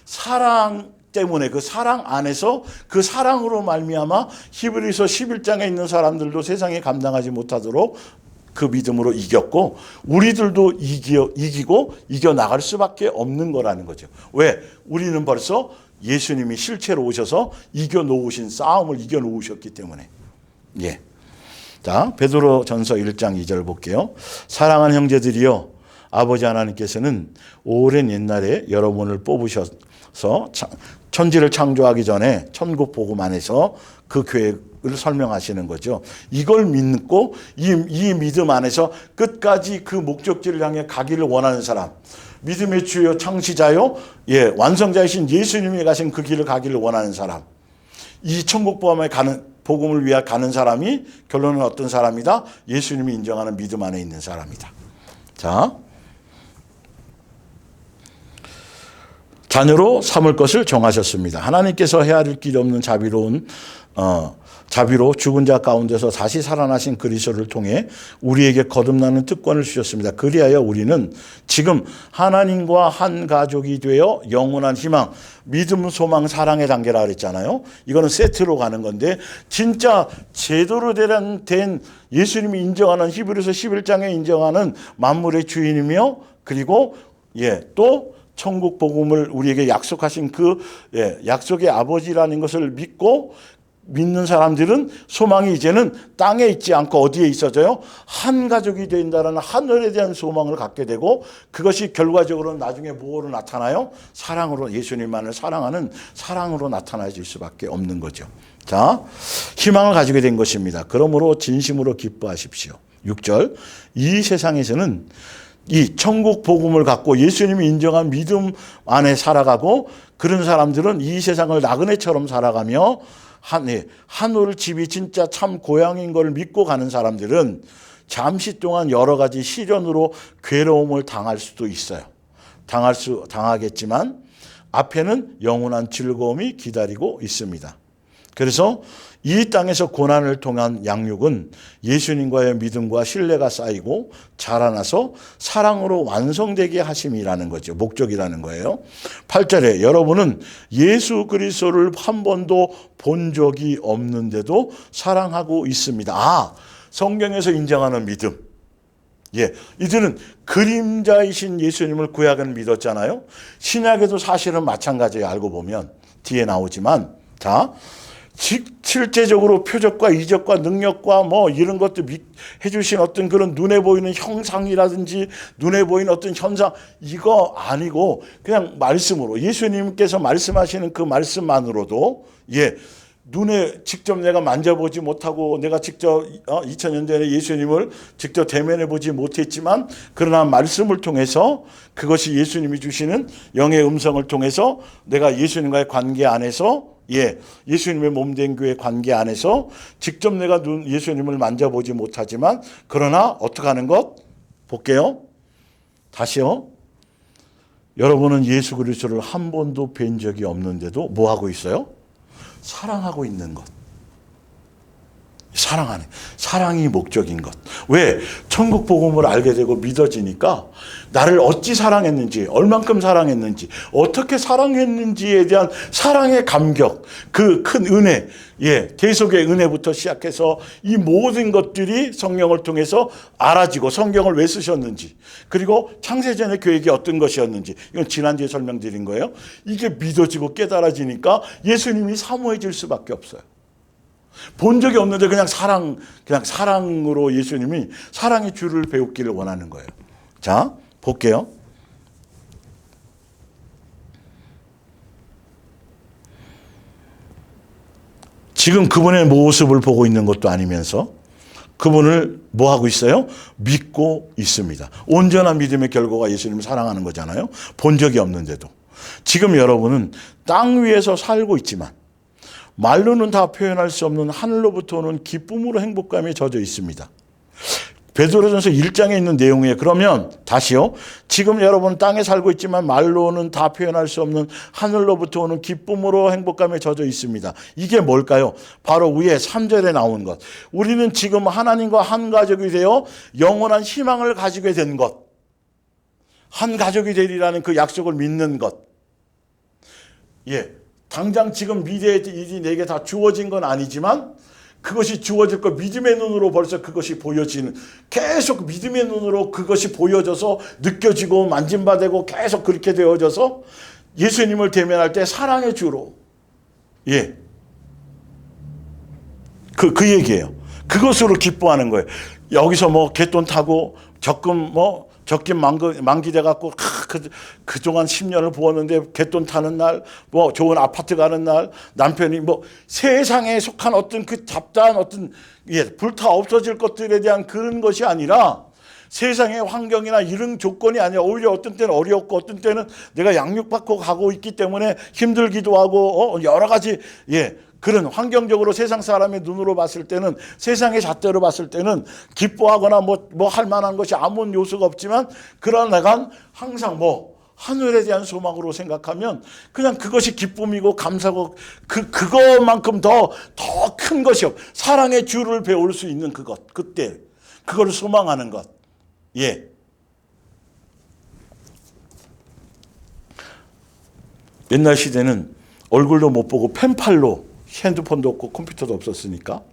사랑 때문에, 그 사랑 안에서 그 사랑으로 말미암아 히브리서 11장에 있는 사람들도 세상에 감당하지 못하도록 그 믿음으로 이겼고 우리들도 이기고 이겨나갈 수밖에 없는 거라는 거죠. 왜? 우리는 벌써 예수님이 실체로 오셔서 이겨놓으신, 싸움을 이겨놓으셨기 때문에. 자, 베드로전서 1장 2절 볼게요. 사랑하는 형제들이여, 아버지 하나님께서는 오랜 옛날에 여러분을 뽑으셔서 천지를 창조하기 전에 천국 복음 안에서 그 계획을 설명하시는 거죠. 이걸 믿고 이 믿음 안에서 끝까지 그 목적지를 향해 가기를 원하는 사람, 믿음의 주요 창시자요 완성자이신 예수님이 가신 그 길을 가기를 원하는 사람, 이 천국 복음을 위해 가는 사람이 결론은 어떤 사람이다? 예수님이 인정하는 믿음 안에 있는 사람이다. 자, 자녀로 삼을 것을 정하셨습니다. 하나님께서 헤아릴 길이 없는 자비로 죽은 자 가운데서 다시 살아나신 그리스도를 통해 우리에게 거듭나는 특권을 주셨습니다. 그리하여 우리는 지금 하나님과 한 가족이 되어 영원한 희망, 믿음, 소망, 사랑의 단계라 그랬잖아요. 이거는 세트로 가는 건데 진짜 제대로 된 예수님이 인정하는 히브리서 11장에 인정하는 만물의 주인이며 그리고 또 천국 복음을 우리에게 약속하신 그 약속의 아버지라는 것을 믿는 사람들은 소망이 이제는 땅에 있지 않고 어디에 있어져요? 한 가족이 된다는 하늘에 대한 소망을 갖게 되고 그것이 결과적으로 나중에 무엇으로 나타나요? 사랑으로, 예수님만을 사랑하는 사랑으로 나타나질 수밖에 없는 거죠. 자, 희망을 가지게 된 것입니다. 그러므로 진심으로 기뻐하십시오. 6절, 이 세상에서는 이 천국 복음을 갖고 예수님이 인정한 믿음 안에 살아가고 그런 사람들은 이 세상을 나그네처럼 살아가며 하늘 집이 진짜 참 고향인 걸 믿고 가는 사람들은 잠시 동안 여러 가지 시련으로 괴로움을 당할 수도 있어요. 당하겠지만 앞에는 영원한 즐거움이 기다리고 있습니다. 그래서 이 땅에서 고난을 통한 양육은 예수님과의 믿음과 신뢰가 쌓이고 자라나서 사랑으로 완성되게 하심이라는 거죠. 목적이라는 거예요. 8절에 여러분은 예수 그리스도를 한 번도 본 적이 없는데도 사랑하고 있습니다. 성경에서 인정하는 믿음. 이들은 그림자이신 예수님을 구약은 믿었잖아요. 신약에도 사실은 마찬가지예요. 알고 보면 뒤에 나오지만 자, 실제적으로 표적과 이적과 능력과 뭐 이런 것들 해주신 어떤 그런 눈에 보이는 형상이라든지 눈에 보이는 어떤 현상 이거 아니고 그냥 말씀으로 예수님께서 말씀하시는 그 말씀만으로도 눈에 직접 내가 만져보지 못하고 내가 직접 2000년 전에 예수님을 직접 대면해 보지 못했지만 그러나 말씀을 통해서 그것이 예수님이 주시는 영의 음성을 통해서 내가 예수님과의 관계 안에서 예수님의 몸된 교회 관계 안에서 직접 내가 예수님을 만져보지 못하지만 그러나 어떻게 하는 것? 볼게요. 다시요. 여러분은 예수 그리스도를 한 번도 뵌 적이 없는데도 뭐 하고 있어요? 사랑하고 있는 것. 사랑하는 사랑이 목적인 것. 왜? 천국 복음을 알게 되고 믿어지니까 나를 어찌 사랑했는지, 얼만큼 사랑했는지, 어떻게 사랑했는지에 대한 사랑의 감격, 그 큰 은혜, 계속의 은혜부터 시작해서 이 모든 것들이 성령을 통해서 알아지고 성경을 왜 쓰셨는지, 그리고 창세전의 계획이 어떤 것이었는지, 이건 지난주에 설명드린 거예요. 이게 믿어지고 깨달아지니까 예수님이 사모해질 수밖에 없어요. 본 적이 없는데 그냥 사랑으로 예수님이 사랑의 줄을 배우기를 원하는 거예요. 자, 볼게요. 지금 그분의 모습을 보고 있는 것도 아니면서 그분을 뭐 하고 있어요? 믿고 있습니다. 온전한 믿음의 결과가 예수님을 사랑하는 거잖아요. 본 적이 없는데도. 지금 여러분은 땅 위에서 살고 있지만 말로는 다 표현할 수 없는 하늘로부터 오는 기쁨으로 행복감에 젖어 있습니다. 베드로전서 1장에 있는 내용이에요. 그러면 다시요. 지금 여러분 땅에 살고 있지만 말로는 다 표현할 수 없는 하늘로부터 오는 기쁨으로 행복감에 젖어 있습니다. 이게 뭘까요? 바로 위에 3절에 나온 것. 우리는 지금 하나님과 한 가족이 되어 영원한 희망을 가지게 된 것. 한 가족이 되리라는 그 약속을 믿는 것. 당장 지금 미래의 일이 내게 다 주어진 건 아니지만 그것이 주어질 것 믿음의 눈으로 벌써 그것이 보여지는 계속 믿음의 눈으로 그것이 보여져서 느껴지고 만짐받고 계속 그렇게 되어져서 예수님을 대면할 때 사랑의 주로 그 얘기예요. 그것으로 기뻐하는 거예요. 여기서 뭐 갯돈 타고 적금 만기돼 갖고 그동안 10년을 부었는데 갯돈 타는 날, 뭐 좋은 아파트 가는 날, 남편이 뭐 세상에 속한 어떤 그 잡다한 어떤 불타 없어질 것들에 대한 그런 것이 아니라 세상의 환경이나 이런 조건이 아니라 오히려 어떤 때는 어렵고 어떤 때는 내가 양육받고 가고 있기 때문에 힘들기도 하고 여러 가지 그런 환경적으로 세상 사람의 눈으로 봤을 때는 세상의 잣대로 봤을 때는 기뻐하거나 뭐 할 만한 것이 아무 요소가 없지만 그러나 내가 항상 하늘에 대한 소망으로 생각하면 그냥 그것이 기쁨이고 감사고 그것만큼 더 큰 것이 없. 사랑의 주를 배울 수 있는 그것 그때 그걸 소망하는 것. 옛날 시대는 얼굴도 못 보고 펜팔로 핸드폰도 없고 컴퓨터도 없었으니까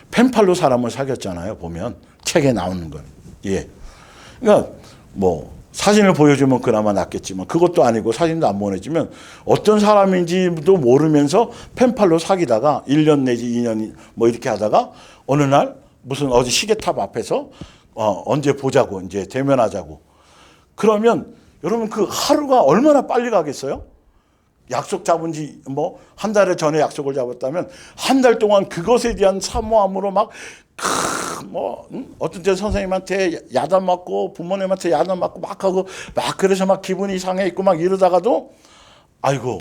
펜팔로 사람을 사귀었잖아요. 보면 책에 나오는 건. 그러니까 사진을 보여주면 그나마 낫겠지만 그것도 아니고 사진도 안 보내주면 어떤 사람인지도 모르면서 펜팔로 사귀다가 1년 내지 2년 이렇게 하다가 어느 날 무슨 어디 시계탑 앞에서 언제 보자고 이제 대면하자고. 그러면 여러분 그 하루가 얼마나 빨리 가겠어요? 약속 잡은 지 한 달 전에 약속을 잡았다면 한 달 동안 그것에 대한 사모함으로 어떤 때 선생님한테 야단 맞고 부모님한테 야단 맞고 막 하고 그래서 기분이 상해 있고 이러다가도 아이고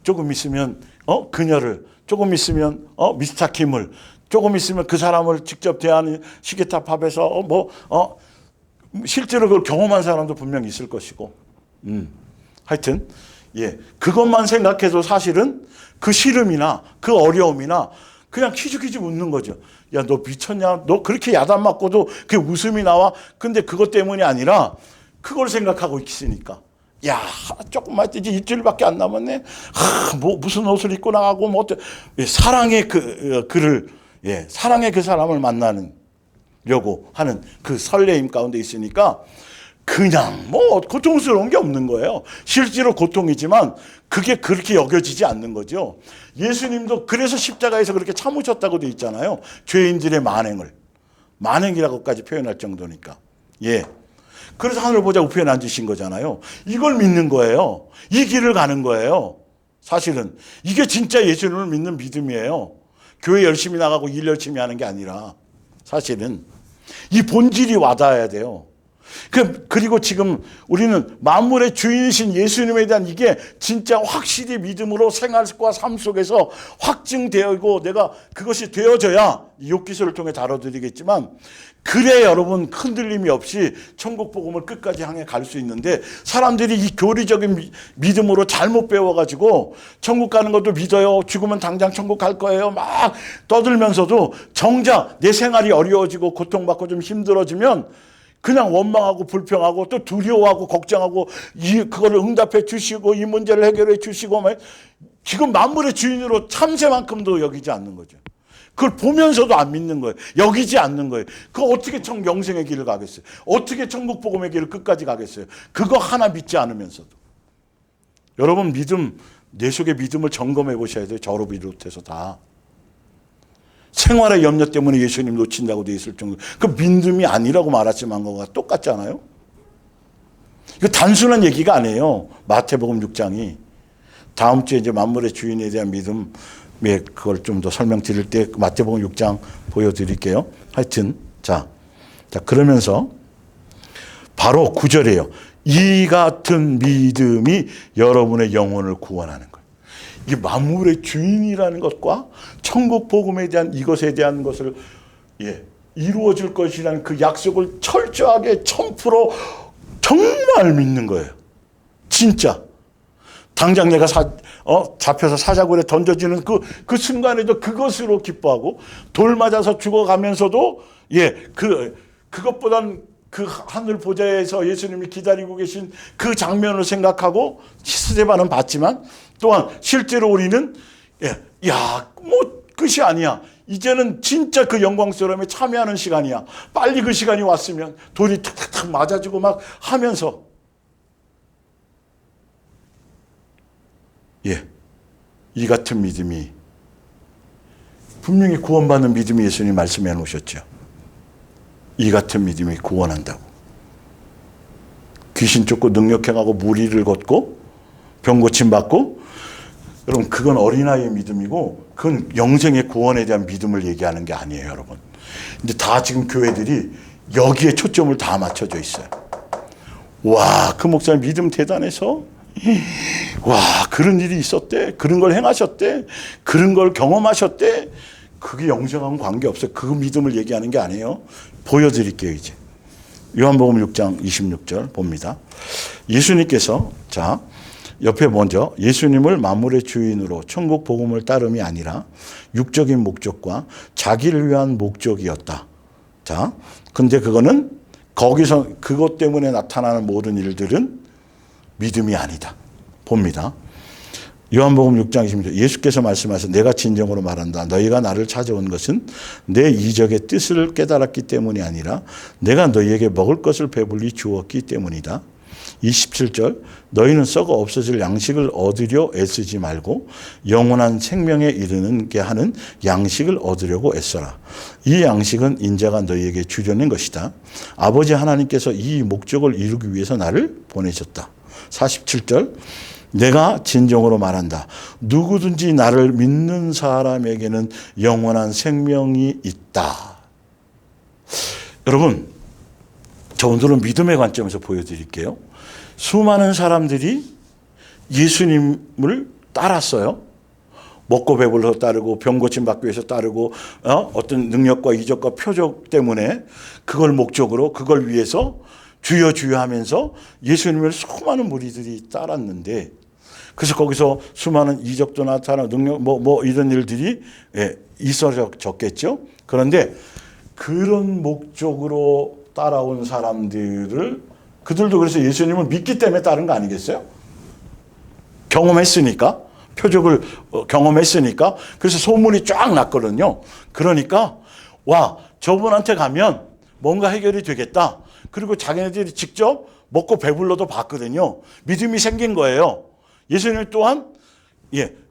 조금 있으면 그녀를 조금 있으면 미스터 킴을 조금 있으면 그 사람을 직접 대하는 시계탑 앞에서 실제로 그걸 경험한 사람도 분명히 있을 것이고 하여튼 그것만 생각해도 사실은 그 싫음이나 그 어려움이나 그냥 키죽키죽 웃는 거죠. 야, 너 미쳤냐? 너 그렇게 야단 맞고도 그게 웃음이 나와? 근데 그것 때문이 아니라 그걸 생각하고 있으니까. 야, 조금만 이제 일주일밖에 안 남았네. 무슨 옷을 입고 나가고 사랑의 사랑의 그 사람을 만나려고 하는 그 설레임 가운데 있으니까 그냥 뭐 고통스러운 게 없는 거예요. 실제로 고통이지만 그게 그렇게 여겨지지 않는 거죠. 예수님도 그래서 십자가에서 그렇게 참으셨다고 돼 있잖아요. 죄인들의 만행을. 만행이라고까지 표현할 정도니까. 예. 그래서 하늘 보좌 우편에 앉으신 거잖아요. 이걸 믿는 거예요. 이 길을 가는 거예요. 사실은 이게 진짜 예수님을 믿는 믿음이에요. 교회 열심히 나가고 일 열심히 하는 게 아니라 사실은 이 본질이 와닿아야 돼요. 그리고 지금 우리는 만물의 주인이신 예수님에 대한 이게 진짜 확실히 믿음으로 생활과 삶 속에서 확증되고 내가 그것이 되어져야 욥기서를 통해 다뤄드리겠지만 그래 여러분 흔들림이 없이 천국 복음을 끝까지 향해 갈 수 있는데 사람들이 이 교리적인 믿음으로 잘못 배워가지고 천국 가는 것도 믿어요. 죽으면 당장 천국 갈 거예요. 막 떠들면서도 정작 내 생활이 어려워지고 고통받고 좀 힘들어지면 그냥 원망하고 불평하고 또 두려워하고 걱정하고 그거를 응답해 주시고 이 문제를 해결해 주시고 지금 만물의 주인으로 참새만큼도 여기지 않는 거죠. 그걸 보면서도 안 믿는 거예요. 여기지 않는 거예요. 그거 어떻게 영생의 길을 가겠어요? 어떻게 천국 복음의 길을 끝까지 가겠어요? 그거 하나 믿지 않으면서도. 여러분 믿음, 내 속의 믿음을 점검해 보셔야 돼요. 저로 비롯해서 다. 생활의 염려 때문에 예수님 놓친다고 돼 있을 정도. 그 믿음이 아니라고 말하지만 거가 똑같지 않아요? 이거 단순한 얘기가 아니에요. 마태복음 6장이. 다음 주에 이제 만물의 주인에 대한 믿음, 그걸 좀 더 설명드릴 때 마태복음 6장 보여드릴게요. 하여튼 자 그러면서 바로 9절이에요. 이 같은 믿음이 여러분의 영혼을 구원하는 거예요. 이 만물의 주인이라는 것과 천국 복음에 대한 이것에 대한 것을 이루어질 것이라는 그 약속을 철저하게 1000% 정말 믿는 거예요. 진짜. 당장 내가 잡혀서 사자굴에 던져지는 그 순간에도 그것으로 기뻐하고 돌 맞아서 죽어가면서도 그것보단 그 하늘 보좌에서 예수님이 기다리고 계신 그 장면을 생각하고 스데반은 봤지만 또한 실제로 우리는 뭐 끝이 아니야. 이제는 진짜 그 영광스러움에 참여하는 시간이야. 빨리 그 시간이 왔으면 돌이 탁탁탁 맞아주고 막 하면서 이 같은 믿음이 분명히 구원받는 믿음이 예수님 말씀해 놓으셨죠. 이 같은 믿음이 구원한다고. 귀신 쫓고 능력해가고 무리를 걷고 병 고침 받고 여러분 그건 어린아이의 믿음이고 그건 영생의 구원에 대한 믿음을 얘기하는 게 아니에요 여러분. 근데 다 지금 교회들이 여기에 초점을 다 맞춰져 있어요. 와, 그 목사님 믿음 대단해서 와 그런 일이 있었대. 그런 걸 행하셨대. 그런 걸 경험하셨대. 그게 영생하고는 관계없어요. 그 믿음을 얘기하는 게 아니에요. 보여드릴게요 이제. 요한복음 6장 26절 봅니다. 예수님께서 옆에 먼저 예수님을 만물의 주인으로 천국 복음을 따름이 아니라 육적인 목적과 자기를 위한 목적이었다. 근데 그거는 거기서 그것 때문에 나타나는 모든 일들은 믿음이 아니다. 봅니다. 요한복음 6장 26절 예수께서 말씀하셔서 내가 진정으로 말한다. 너희가 나를 찾아온 것은 내 이적의 뜻을 깨달았기 때문이 아니라 내가 너희에게 먹을 것을 배불리 주었기 때문이다. 27절 너희는 썩어 없어질 양식을 얻으려 애쓰지 말고 영원한 생명에 이르는 게 하는 양식을 얻으려고 애써라. 이 양식은 인자가 너희에게 주려는 것이다. 아버지 하나님께서 이 목적을 이루기 위해서 나를 보내셨다. 47절 내가 진정으로 말한다. 누구든지 나를 믿는 사람에게는 영원한 생명이 있다. 여러분, 저 오늘은 믿음의 관점에서 보여드릴게요. 수많은 사람들이 예수님을 따랐어요. 먹고 배불러서 따르고 병 고침 받기 위해서 따르고 어떤 능력과 이적과 표적 때문에 그걸 목적으로 그걸 위해서 주여 주여 하면서 예수님을 수많은 무리들이 따랐는데 그래서 거기서 수많은 이적도 나타나고 능력 뭐 이런 일들이 있어졌겠죠. 그런데 그런 목적으로 따라온 사람들을 그들도 그래서 예수님을 믿기 때문에 따른 거 아니겠어요? 경험했으니까 표적을 경험했으니까 그래서 소문이 쫙 났거든요. 그러니까 와 저분한테 가면 뭔가 해결이 되겠다. 그리고 자기네들이 직접 먹고 배불러도 봤거든요. 믿음이 생긴 거예요. 예수님 또한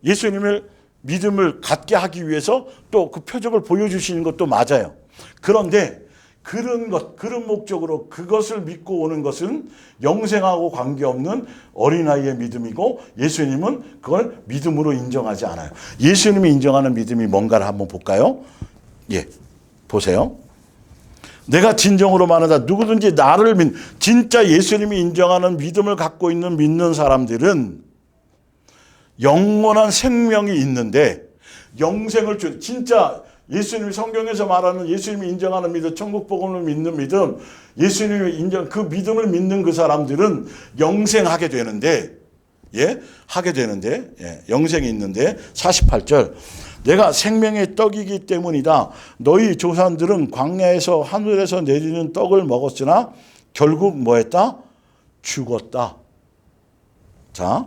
예수님을 믿음을 갖게 하기 위해서 또 그 표적을 보여주시는 것도 맞아요. 그런데 그런 목적으로 그것을 믿고 오는 것은 영생하고 관계없는 어린아이의 믿음이고 예수님은 그걸 믿음으로 인정하지 않아요. 예수님이 인정하는 믿음이 뭔가를 한번 볼까요? 보세요. 내가 진정으로 말한다. 누구든지 나를 진짜 예수님이 인정하는 믿음을 갖고 있는 믿는 사람들은 영원한 생명이 있는데 영생을 진짜 예수님이 성경에서 말하는 예수님이 인정하는 믿음, 천국 복음을 믿는 믿음, 예수님이 인정 그 믿음을 믿는 그 사람들은 영생하게 되는데 영생이 있는데 48절 내가 생명의 떡이기 때문이다. 너희 조상들은 광야에서 하늘에서 내리는 떡을 먹었으나 결국 뭐했다? 죽었다. 자,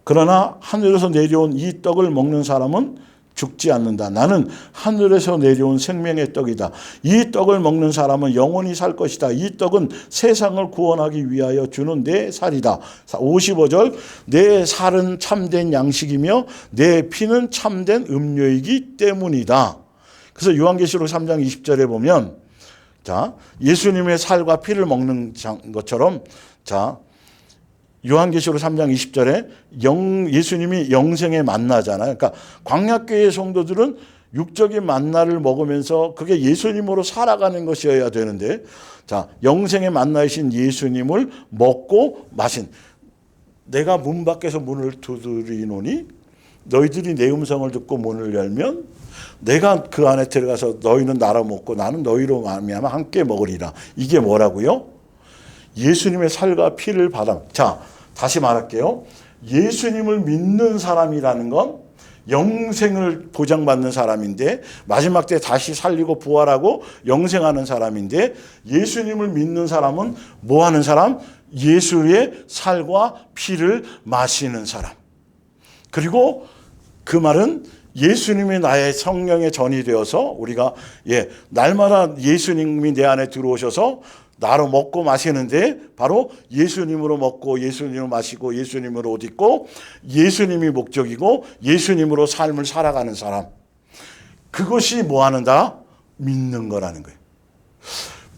그러나 하늘에서 내려온 이 떡을 먹는 사람은 죽지 않는다. 나는 하늘에서 내려온 생명의 떡이다. 이 떡을 먹는 사람은 영원히 살 것이다. 이 떡은 세상을 구원하기 위하여 주는 내 살이다. 55절 내 살은 참된 양식이며 내 피는 참된 음료이기 때문이다. 그래서 요한계시록 3장 20절에 보면 자, 예수님의 살과 피를 먹는 것처럼 자, 요한계시록 3장 20절에 예수님이 영생의 만나잖아요. 그러니까 광야교회 성도들은 육적인 만나를 먹으면서 그게 예수님으로 살아가는 것이어야 되는데 자, 영생의 만나이신 예수님을 먹고 마신 내가 문 밖에서 문을 두드리노니 너희들이 내 음성을 듣고 문을 열면 내가 그 안에 들어가서 너희는 나로 먹고 나는 너희로 말미암아 함께 먹으리라. 이게 뭐라고요? 예수님의 살과 피를 받아. 자, 다시 말할게요. 예수님을 믿는 사람이라는 건 영생을 보장받는 사람인데 마지막 때 다시 살리고 부활하고 영생하는 사람인데 예수님을 믿는 사람은 뭐 하는 사람? 예수의 살과 피를 마시는 사람. 그리고 그 말은 예수님이 나의 성령의 전이 되어서 우리가 날마다 예수님이 내 안에 들어오셔서 나로 먹고 마시는데 바로 예수님으로 먹고 예수님으로 마시고 예수님으로 옷 입고 예수님이 목적이고 예수님으로 삶을 살아가는 사람. 그것이 뭐 하는다? 믿는 거라는 거예요.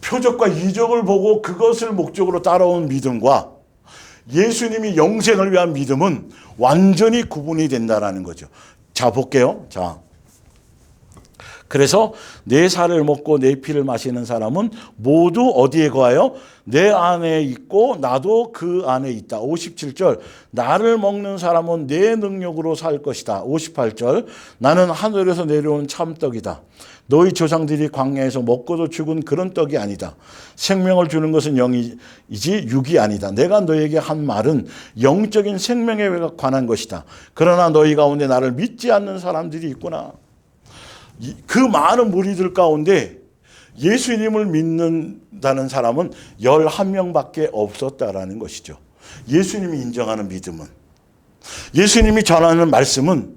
표적과 이적을 보고 그것을 목적으로 따라온 믿음과 예수님이 영생을 위한 믿음은 완전히 구분이 된다라는 거죠. 자, 볼게요. 자. 그래서 내 살을 먹고 내 피를 마시는 사람은 모두 어디에 거하여? 내 안에 있고 나도 그 안에 있다. 57절 나를 먹는 사람은 내 능력으로 살 것이다. 58절 나는 하늘에서 내려온 참떡이다. 너희 조상들이 광야에서 먹고도 죽은 그런 떡이 아니다. 생명을 주는 것은 영이지 육이 아니다. 내가 너에게 한 말은 영적인 생명에 관한 것이다. 그러나 너희 가운데 나를 믿지 않는 사람들이 있구나. 그 많은 무리들 가운데 예수님을 믿는다는 사람은 11명밖에 없었다라는 것이죠. 예수님이 인정하는 믿음은, 예수님이 전하는 말씀은,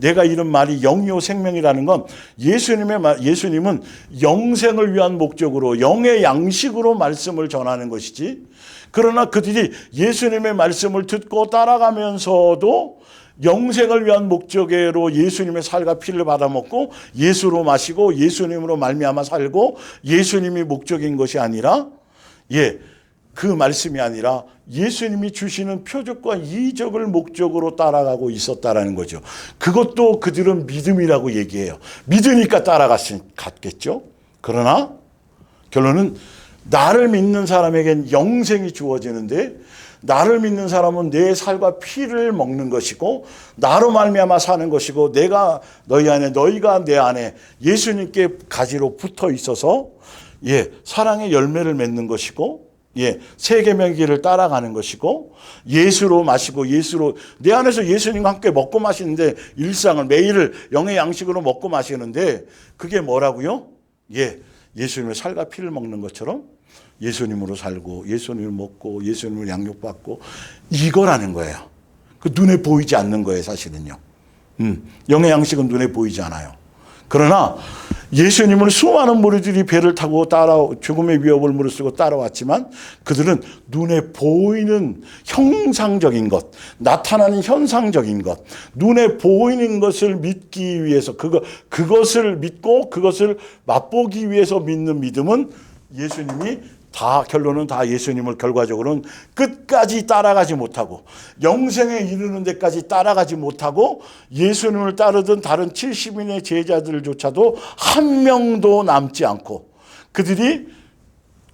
내가 이런 말이 영이요 생명이라는 건 예수님은 영생을 위한 목적으로 영의 양식으로 말씀을 전하는 것이지, 그러나 그들이 예수님의 말씀을 듣고 따라가면서도 영생을 위한 목적으로 예수님의 살과 피를 받아먹고 예수로 마시고 예수님으로 말미암아 살고 예수님이 목적인 것이 아니라 그 말씀이 아니라 예수님이 주시는 표적과 이적을 목적으로 따라가고 있었다라는 거죠. 그것도 그들은 믿음이라고 얘기해요. 믿으니까 따라갔겠죠. 그러나 결론은 나를 믿는 사람에겐 영생이 주어지는데 나를 믿는 사람은 내 살과 피를 먹는 것이고 나로 말미암아 사는 것이고 내가 너희 안에 너희가 내 안에 예수님께 가지로 붙어 있어서 사랑의 열매를 맺는 것이고 세 계명의 길을 따라가는 것이고 예수로 마시고 예수로 내 안에서 예수님과 함께 먹고 마시는데 일상을 매일을 영의 양식으로 먹고 마시는데 그게 뭐라고요? 예수님의 살과 피를 먹는 것처럼 예수님으로 살고 예수님을 먹고 예수님을 양육받고 이거라는 거예요. 그 눈에 보이지 않는 거예요, 사실은요. 영의 양식은 눈에 보이지 않아요. 그러나 예수님을 수많은 무리들이 배를 타고 죽음의 위협을 무릅쓰고 따라왔지만 그들은 눈에 보이는 형상적인 것, 나타나는 현상적인 것, 눈에 보이는 것을 믿기 위해서 그것을 믿고 그것을 맛보기 위해서 믿는 믿음은 예수님이 결론은 다 예수님을 결과적으로는 끝까지 따라가지 못하고 영생에 이르는 데까지 따라가지 못하고 예수님을 따르던 다른 70인의 제자들조차도 한 명도 남지 않고 그들이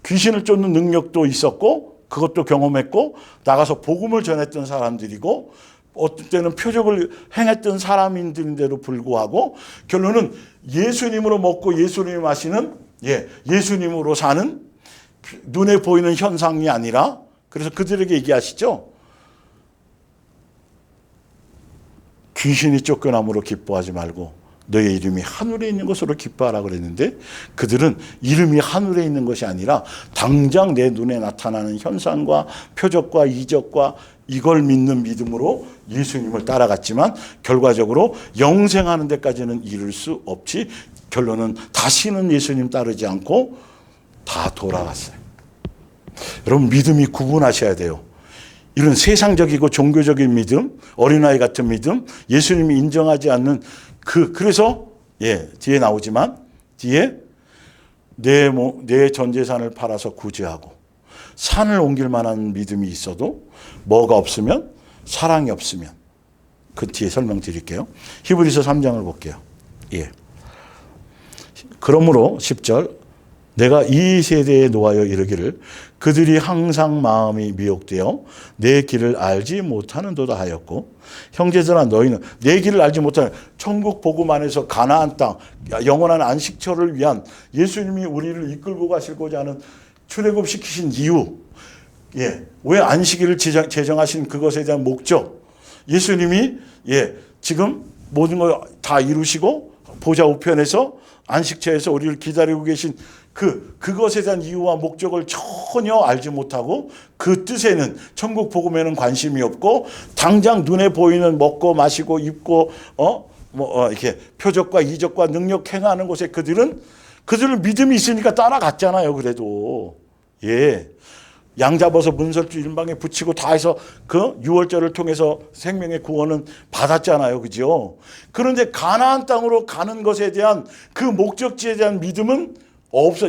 귀신을 쫓는 능력도 있었고 그것도 경험했고 나가서 복음을 전했던 사람들이고 어떤 때는 표적을 행했던 사람인들인데도 불구하고 결론은 예수님으로 먹고 예수님이 마시는 예수님으로 사는 눈에 보이는 현상이 아니라 그래서 그들에게 얘기하시죠. 귀신이 쫓겨남으로 기뻐하지 말고 너의 이름이 하늘에 있는 것으로 기뻐하라 그랬는데 그들은 이름이 하늘에 있는 것이 아니라 당장 내 눈에 나타나는 현상과 표적과 이적과 이걸 믿는 믿음으로 예수님을 따라갔지만 결과적으로 영생하는 데까지는 이를 수 없이 결론은 다시는 예수님 따르지 않고 다 돌아갔어요. 여러분 믿음이 구분하셔야 돼요. 이런 세상적이고 종교적인 믿음, 어린아이 같은 믿음, 예수님이 인정하지 않는 그래서 뒤에 나오지만 뒤에 내 전 재산을 팔아서 구제하고 산을 옮길 만한 믿음이 있어도 뭐가 없으면 사랑이 없으면 그 뒤에 설명드릴게요. 히브리서 3장을 볼게요. 그러므로 10절 내가 이 세대에 노하여 이르기를 그들이 항상 마음이 미혹되어 내 길을 알지 못하는도다 하였고 형제들아 너희는 내 길을 알지 못하는 천국 복음 안에서 가나안 땅 영원한 안식처를 위한 예수님이 우리를 이끌고 가시고자 하는 출애굽시키신 이유 왜 안식일을 제정하신 그것에 대한 목적 예수님이 지금 모든 걸 다 이루시고 보좌 우편에서 안식처에서 우리를 기다리고 계신 그것에 대한 이유와 목적을 전혀 알지 못하고 그 뜻에는 천국 복음에는 관심이 없고 당장 눈에 보이는 먹고 마시고 입고 이렇게 표적과 이적과 능력 행하는 곳에 그들은 믿음이 있으니까 따라갔잖아요. 그래도 양 잡아서 문설주 일방에 붙이고 다 해서 그 유월절을 통해서 생명의 구원은 받았잖아요. 그죠? 그런데 가나안 땅으로 가는 것에 대한 그 목적지에 대한 믿음은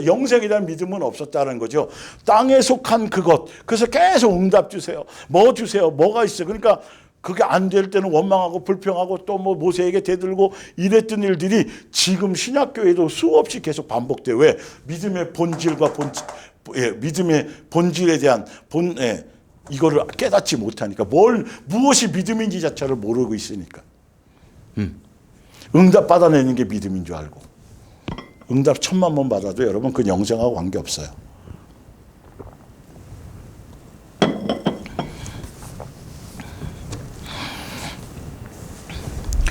영생에 대한 믿음은 없었다는 거죠. 땅에 속한 그것. 그래서 계속 응답 주세요. 뭐 주세요. 뭐가 있어요. 그러니까 그게 안 될 때는 원망하고 불평하고 또 모세에게 대들고 이랬던 일들이 지금 신약교회도 수없이 계속 반복돼요. 왜? 믿음의 본질과 믿음의 본질에 대한 이거를 깨닫지 못하니까 무엇이 믿음인지 자체를 모르고 있으니까 응답 받아내는 게 믿음인 줄 알고 응답 1000만 번 받아도 여러분 그 영생하고 관계없어요.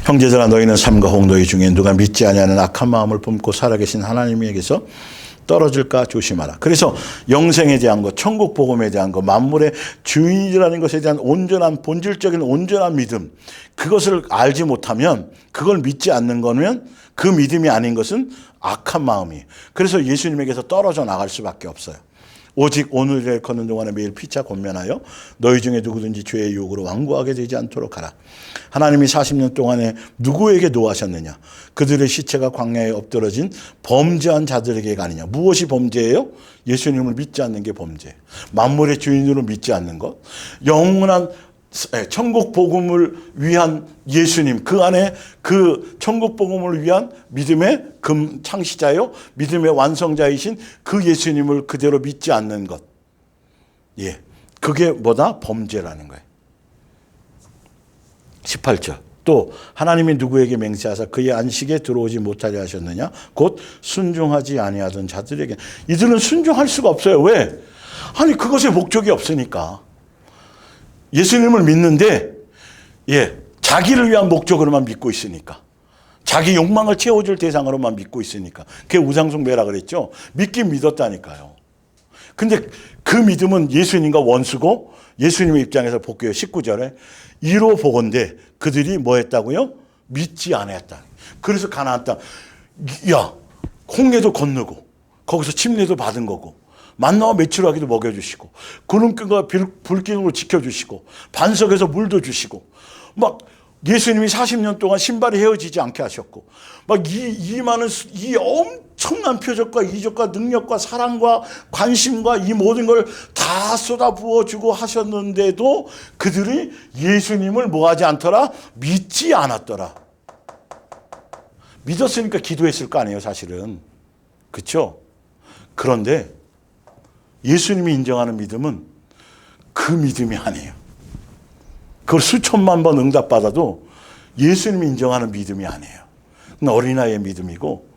형제들아 너희는 삼가 홍도의 중에 누가 믿지 아니하는 악한 마음을 품고 살아계신 하나님에게서 떨어질까 조심하라. 그래서 영생에 대한 것, 천국 복음에 대한 것, 만물의 주인이라는 것에 대한 온전한 본질적인 온전한 믿음 그것을 알지 못하면 그걸 믿지 않는 거면 그 믿음이 아닌 것은 악한 마음이에요. 그래서 예수님에게서 떨어져 나갈 수밖에 없어요. 오직 오늘을 걷는 동안에 매일 피차 권면하여 너희 중에 누구든지 죄의 유혹으로 완고하게 되지 않도록 하라. 하나님이 40년 동안에 누구에게 노하셨느냐? 그들의 시체가 광야에 엎드러진 범죄한 자들에게가 아니냐. 무엇이 범죄예요? 예수님을 믿지 않는 게 범죄예요. 만물의 주인으로 믿지 않는 것. 영원한 천국 복음을 위한 예수님, 그 안에 그 천국 복음을 위한 믿음의 창시자요, 믿음의 완성자이신 그 예수님을 그대로 믿지 않는 것. 그게 뭐다? 범죄라는 거예요. 18절. 또 하나님이 누구에게 맹세하사 그의 안식에 들어오지 못하게 하셨느냐? 곧 순종하지 아니하던 자들에게. 이들은 순종할 수가 없어요. 왜? 아니 그것에 목적이 없으니까. 예수님을 믿는데 자기를 위한 목적으로만 믿고 있으니까. 자기 욕망을 채워줄 대상으로만 믿고 있으니까. 그게 우상숭배라 그랬죠. 믿긴 믿었다니까요. 근데 그 믿음은 예수님과 원수고 예수님의 입장에서 볼게요. 19절에 이로 보건대 그들이 뭐 했다고요? 믿지 않았다. 그래서 가나안 땅 야, 홍해도 건너고 거기서 침례도 받은 거고 만나와 메추라기도 먹여주시고 구름끈과 불기둥으로 지켜주시고 반석에서 물도 주시고 막 예수님이 40년 동안 신발이 헤어지지 않게 하셨고 막 이 많은 이 엄청난 표적과 이적과 능력과 사랑과 관심과 이 모든 걸 다 쏟아 부어주고 하셨는데도 그들이 예수님을 뭐하지 않더라? 믿지 않았더라. 믿었으니까 기도했을 거 아니에요, 사실은. 그렇죠? 그런데 예수님이 인정하는 믿음은 그 믿음이 아니에요. 그걸 수천만 번 응답받아도 예수님이 인정하는 믿음이 아니에요. 그건 어린아이의 믿음이고,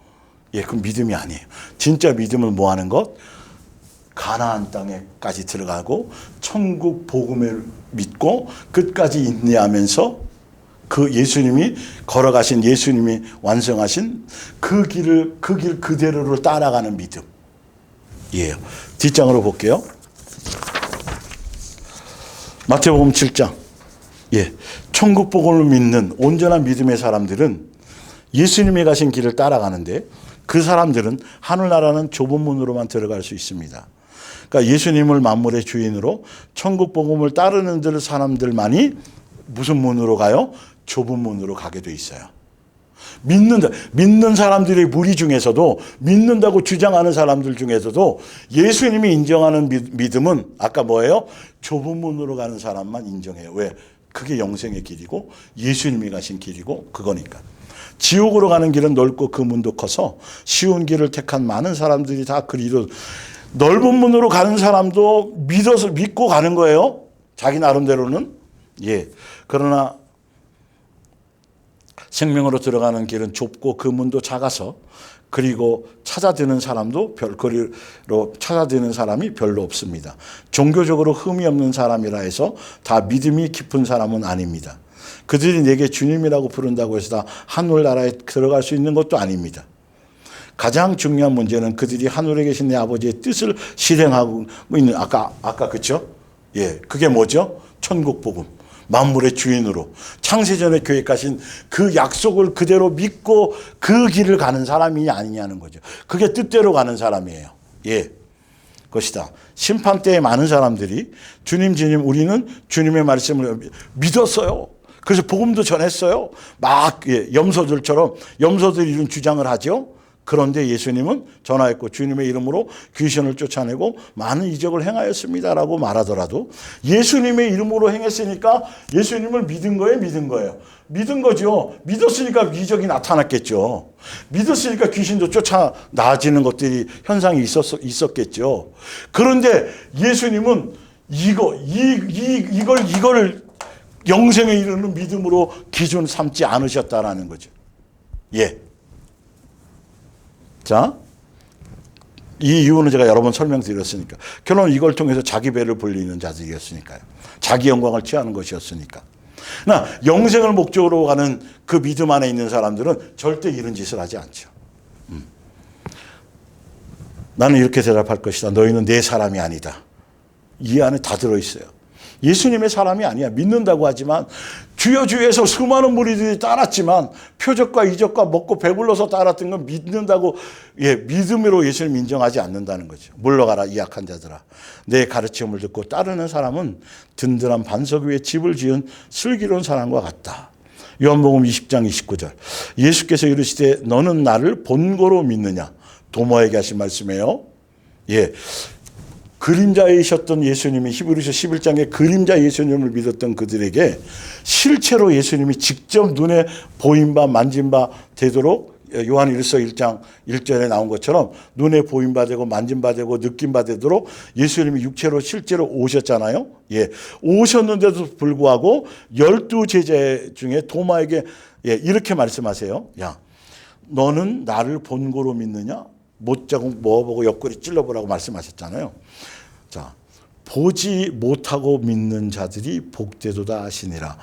그 믿음이 아니에요. 진짜 믿음은 뭐 하는 것? 가나안 땅에까지 들어가고 천국 복음을 믿고 끝까지 인내하면서 그 예수님이 걸어가신, 예수님이 완성하신 그 길 그대로를 따라가는 믿음이에요. 뒷장으로 볼게요. 마태복음 7장. 천국 복음을 믿는 온전한 믿음의 사람들은 예수님이 가신 길을 따라가는데 그 사람들은 하늘나라는 좁은 문으로만 들어갈 수 있습니다. 그러니까 예수님을 만물의 주인으로 천국 복음을 따르는 사람들만이 무슨 문으로 가요? 좁은 문으로 가게 돼 있어요. 믿는 사람들의 무리 중에서도, 믿는다고 주장하는 사람들 중에서도 예수님이 인정하는 믿음은 아까 뭐예요? 좁은 문으로 가는 사람만 인정해요. 왜? 그게 영생의 길이고 예수님이 가신 길이고 그거니까. 지옥으로 가는 길은 넓고 그 문도 커서 쉬운 길을 택한 많은 사람들이 다 그리로, 넓은 문으로 가는 사람도 믿고 가는 거예요. 자기 나름대로는. 그러나 생명으로 들어가는 길은 좁고 그 문도 작아서, 그리고 찾아드는 사람도 별거리로 찾아드는 사람이 별로 없습니다. 종교적으로 흠이 없는 사람이라 해서 다 믿음이 깊은 사람은 아닙니다. 그들이 내게 주님이라고 부른다고 해서 다 하늘나라에 들어갈 수 있는 것도 아닙니다. 가장 중요한 문제는 그들이 하늘에 계신 내 아버지의 뜻을 실행하고 있는, 아까 그쵸? 그게 뭐죠? 천국 복음. 만물의 주인으로 창세전에 계획하신 그 약속을 그대로 믿고 그 길을 가는 사람이 아니냐는 거죠. 그게 뜻대로 가는 사람이에요. 그것이다. 심판 때에 많은 사람들이 주님 우리는 주님의 말씀을 믿었어요. 그래서 복음도 전했어요. 막 염소들처럼 염소들이 이런 주장을 하죠. 그런데 예수님은 전화했고 주님의 이름으로 귀신을 쫓아내고 많은 이적을 행하였습니다라고 말하더라도 예수님의 이름으로 행했으니까 예수님을 믿은 거예요? 믿은 거죠. 믿었으니까 이적이 나타났겠죠. 믿었으니까 귀신도 쫓아 나아지는 것들이 현상이 있었겠죠. 그런데 예수님은 이걸 영생에 이르는 믿음으로 기준 삼지 않으셨다라는 거죠. 자, 이 이유는 제가 여러 번 설명드렸으니까. 결론은 이걸 통해서 자기 배를 불리는 자들이었으니까요. 자기 영광을 취하는 것이었으니까. 그러나 영생을 목적으로 가는 그 믿음 안에 있는 사람들은 절대 이런 짓을 하지 않죠. 나는 이렇게 대답할 것이다. 너희는 내 사람이 아니다. 이 안에 다 들어있어요. 예수님의 사람이 아니야. 믿는다고 하지만 주여주에서 수많은 무리들이 따랐지만 표적과 이적과 먹고 배불러서 따랐던 건 믿는다고 믿음으로 예수님 인정하지 않는다는 거죠. 물러가라 이 약한 자들아. 내 가르침을 듣고 따르는 사람은 든든한 반석 위에 집을 지은 슬기로운 사람과 같다. 요한복음 20장 29절. 예수께서 이르시되 너는 나를 본고로 믿느냐. 도마에게 하신 말씀이에요. 그림자이셨던 예수님이 히브리서 11장에 그림자 예수님을 믿었던 그들에게 실체로 예수님이 직접 눈에 보인 바 만진 바 되도록 요한일서 1장 1절에 나온 것처럼 눈에 보인 바 되고 만진 바 되고 느낀 바 되도록 예수님이 육체로 실제로 오셨잖아요. 오셨는데도 불구하고 12제자 중에 도마에게 이렇게 말씀하세요. 야, 너는 나를 본고로 믿느냐? 못자국 먹어보고 옆구리 찔러보라고 말씀하셨잖아요. 자, 보지 못하고 믿는 자들이 복되도다 하시니라.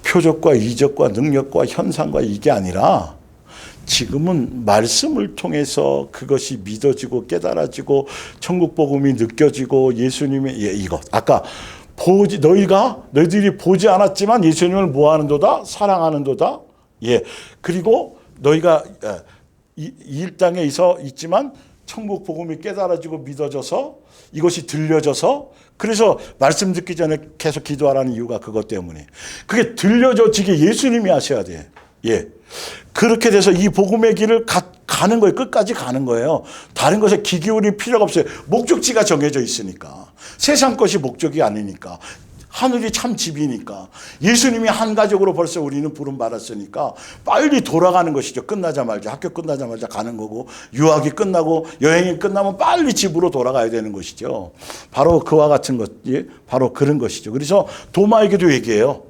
표적과 이적과 능력과 현상과 이게 아니라 지금은 말씀을 통해서 그것이 믿어지고 깨달아지고 천국 복음이 느껴지고 예수님의 이것. 아까 너희들이 보지 않았지만 예수님을 뭐하는도다? 사랑하는도다? 예. 그리고 너희가 이 땅에 있지만 천국 복음이 깨달아지고 믿어져서 이것이 들려져서 그래서 말씀 듣기 전에 계속 기도하라는 이유가 그것 때문에 그게 들려져지게 예수님이 하셔야 돼. 예. 그렇게 돼서 이 복음의 길을 가는 거예요. 끝까지 가는 거예요. 다른 것에 귀 기울일 필요가 없어요. 목적지가 정해져 있으니까. 세상 것이 목적이 아니니까. 하늘이 참 집이니까. 예수님이 한 가족으로 벌써 우리는 부름 받았으니까 빨리 돌아가는 것이죠. 끝나자마자 학교 끝나자마자 가는 거고 유학이 끝나고 여행이 끝나면 빨리 집으로 돌아가야 되는 것이죠. 바로 그와 같은 것이 바로 그런 것이죠. 그래서 도마에게도 얘기해요.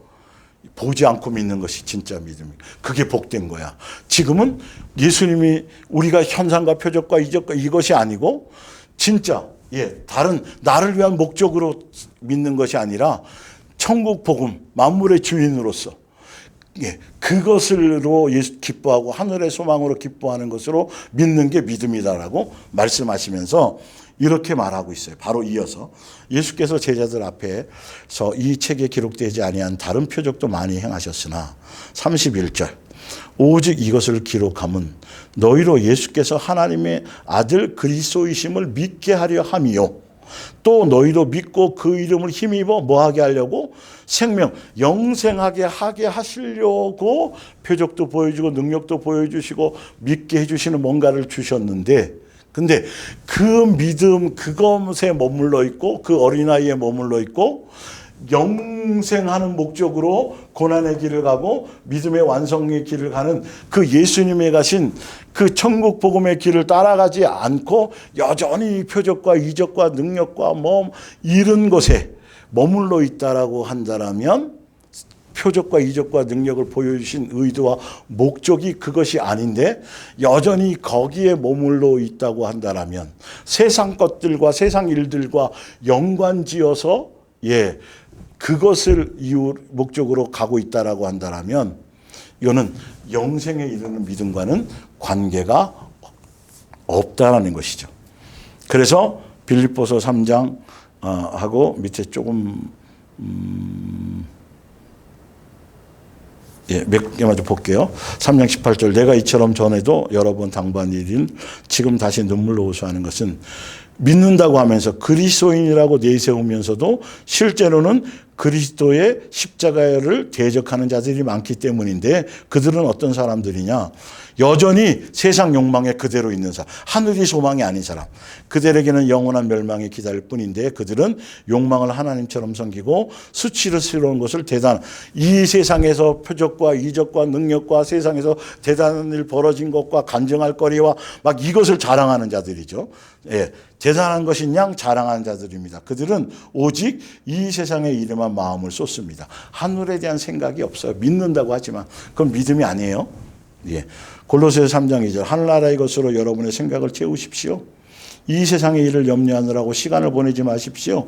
보지 않고 믿는 것이 진짜 믿음이에요. 그게 복된 거야. 지금은 예수님이 우리가 현상과 표적과 이적과 이것이 아니고 진짜 다른 나를 위한 목적으로 믿는 것이 아니라 천국 복음 만물의 주인으로서 그것으로 기뻐하고 하늘의 소망으로 기뻐하는 것으로 믿는 게 믿음이다라고 말씀하시면서 이렇게 말하고 있어요. 바로 이어서 예수께서 제자들 앞에서 이 책에 기록되지 아니한 다른 표적도 많이 행하셨으나 31절 오직 이것을 기록함은 너희로 예수께서 하나님의 아들 그리스도이심을 믿게 하려 함이요 또 너희도 믿고 그 이름을 힘입어 뭐하게 하려고 생명 영생하게 하게 하시려고 표적도 보여주고 능력도 보여주시고 믿게 해주시는 뭔가를 주셨는데 근데 그 믿음 그것에 머물러 있고 그 어린아이에 머물러 있고 영생하는 목적으로 고난의 길을 가고 믿음의 완성의 길을 가는 그 예수님이 가신 그 천국 복음의 길을 따라가지 않고 여전히 표적과 이적과 능력과 이런 것에 머물러 있다라고 한다면 표적과 이적과 능력을 보여주신 의도와 목적이 그것이 아닌데 여전히 거기에 머물러 있다고 한다면 세상 것들과 세상 일들과 연관지어서 그것을 이유 목적으로 가고 있다라고 한다면 이거는 영생에 이르는 믿음과는 관계가 없다라는 것이죠. 그래서 빌립보서 3장 하고 밑에 조금 몇 개만 좀 볼게요. 3장 18절 내가 이처럼 전에도 여러 번 당부한 일인 지금 다시 눈물로 호소하는 것은 믿는다고 하면서 그리스도인이라고 내세우면서도 실제로는 그리스도의 십자가를 대적하는 자들이 많기 때문인데 그들은 어떤 사람들이냐. 여전히 세상 욕망에 그대로 있는 사람. 하늘이 소망이 아닌 사람. 그들에게는 영원한 멸망이 기다릴 뿐인데 그들은 욕망을 하나님처럼 섬기고 수치스러운 것을 이 세상에서 표적과 이적과 능력과 세상에서 대단한 일 벌어진 것과 간증할 거리와 막 이것을 자랑하는 자들이죠. 대단한 것인 양 자랑하는 자들입니다. 그들은 오직 이 세상의 일에만 마음을 쏟습니다. 하늘에 대한 생각이 없어요. 믿는다고 하지만 그건 믿음이 아니에요. 골로새서 3장 2절 하늘나라의 것으로 여러분의 생각을 채우십시오. 이 세상의 일을 염려하느라고 시간을 보내지 마십시오.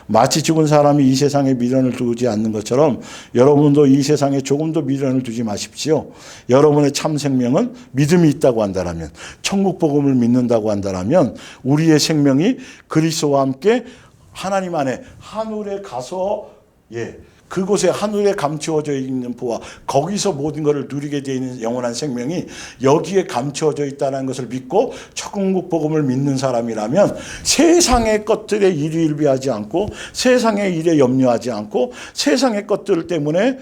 마치 죽은 사람이 이 세상에 미련을 두지 않는 것처럼 여러분도 이 세상에 조금도 미련을 두지 마십시오. 여러분의 참 생명은 믿음이 있다고 한다면 천국 복음을 믿는다고 한다면 우리의 생명이 그리스도와 함께 하나님 안에 하늘에 가서 그곳에 하늘에 감추어져 있는 부와 거기서 모든 것을 누리게 되어 있는 영원한 생명이 여기에 감추어져 있다는 것을 믿고 천국 복음을 믿는 사람이라면 세상의 것들에 일희일비하지 않고 세상의 일에 염려하지 않고 세상의 것들 때문에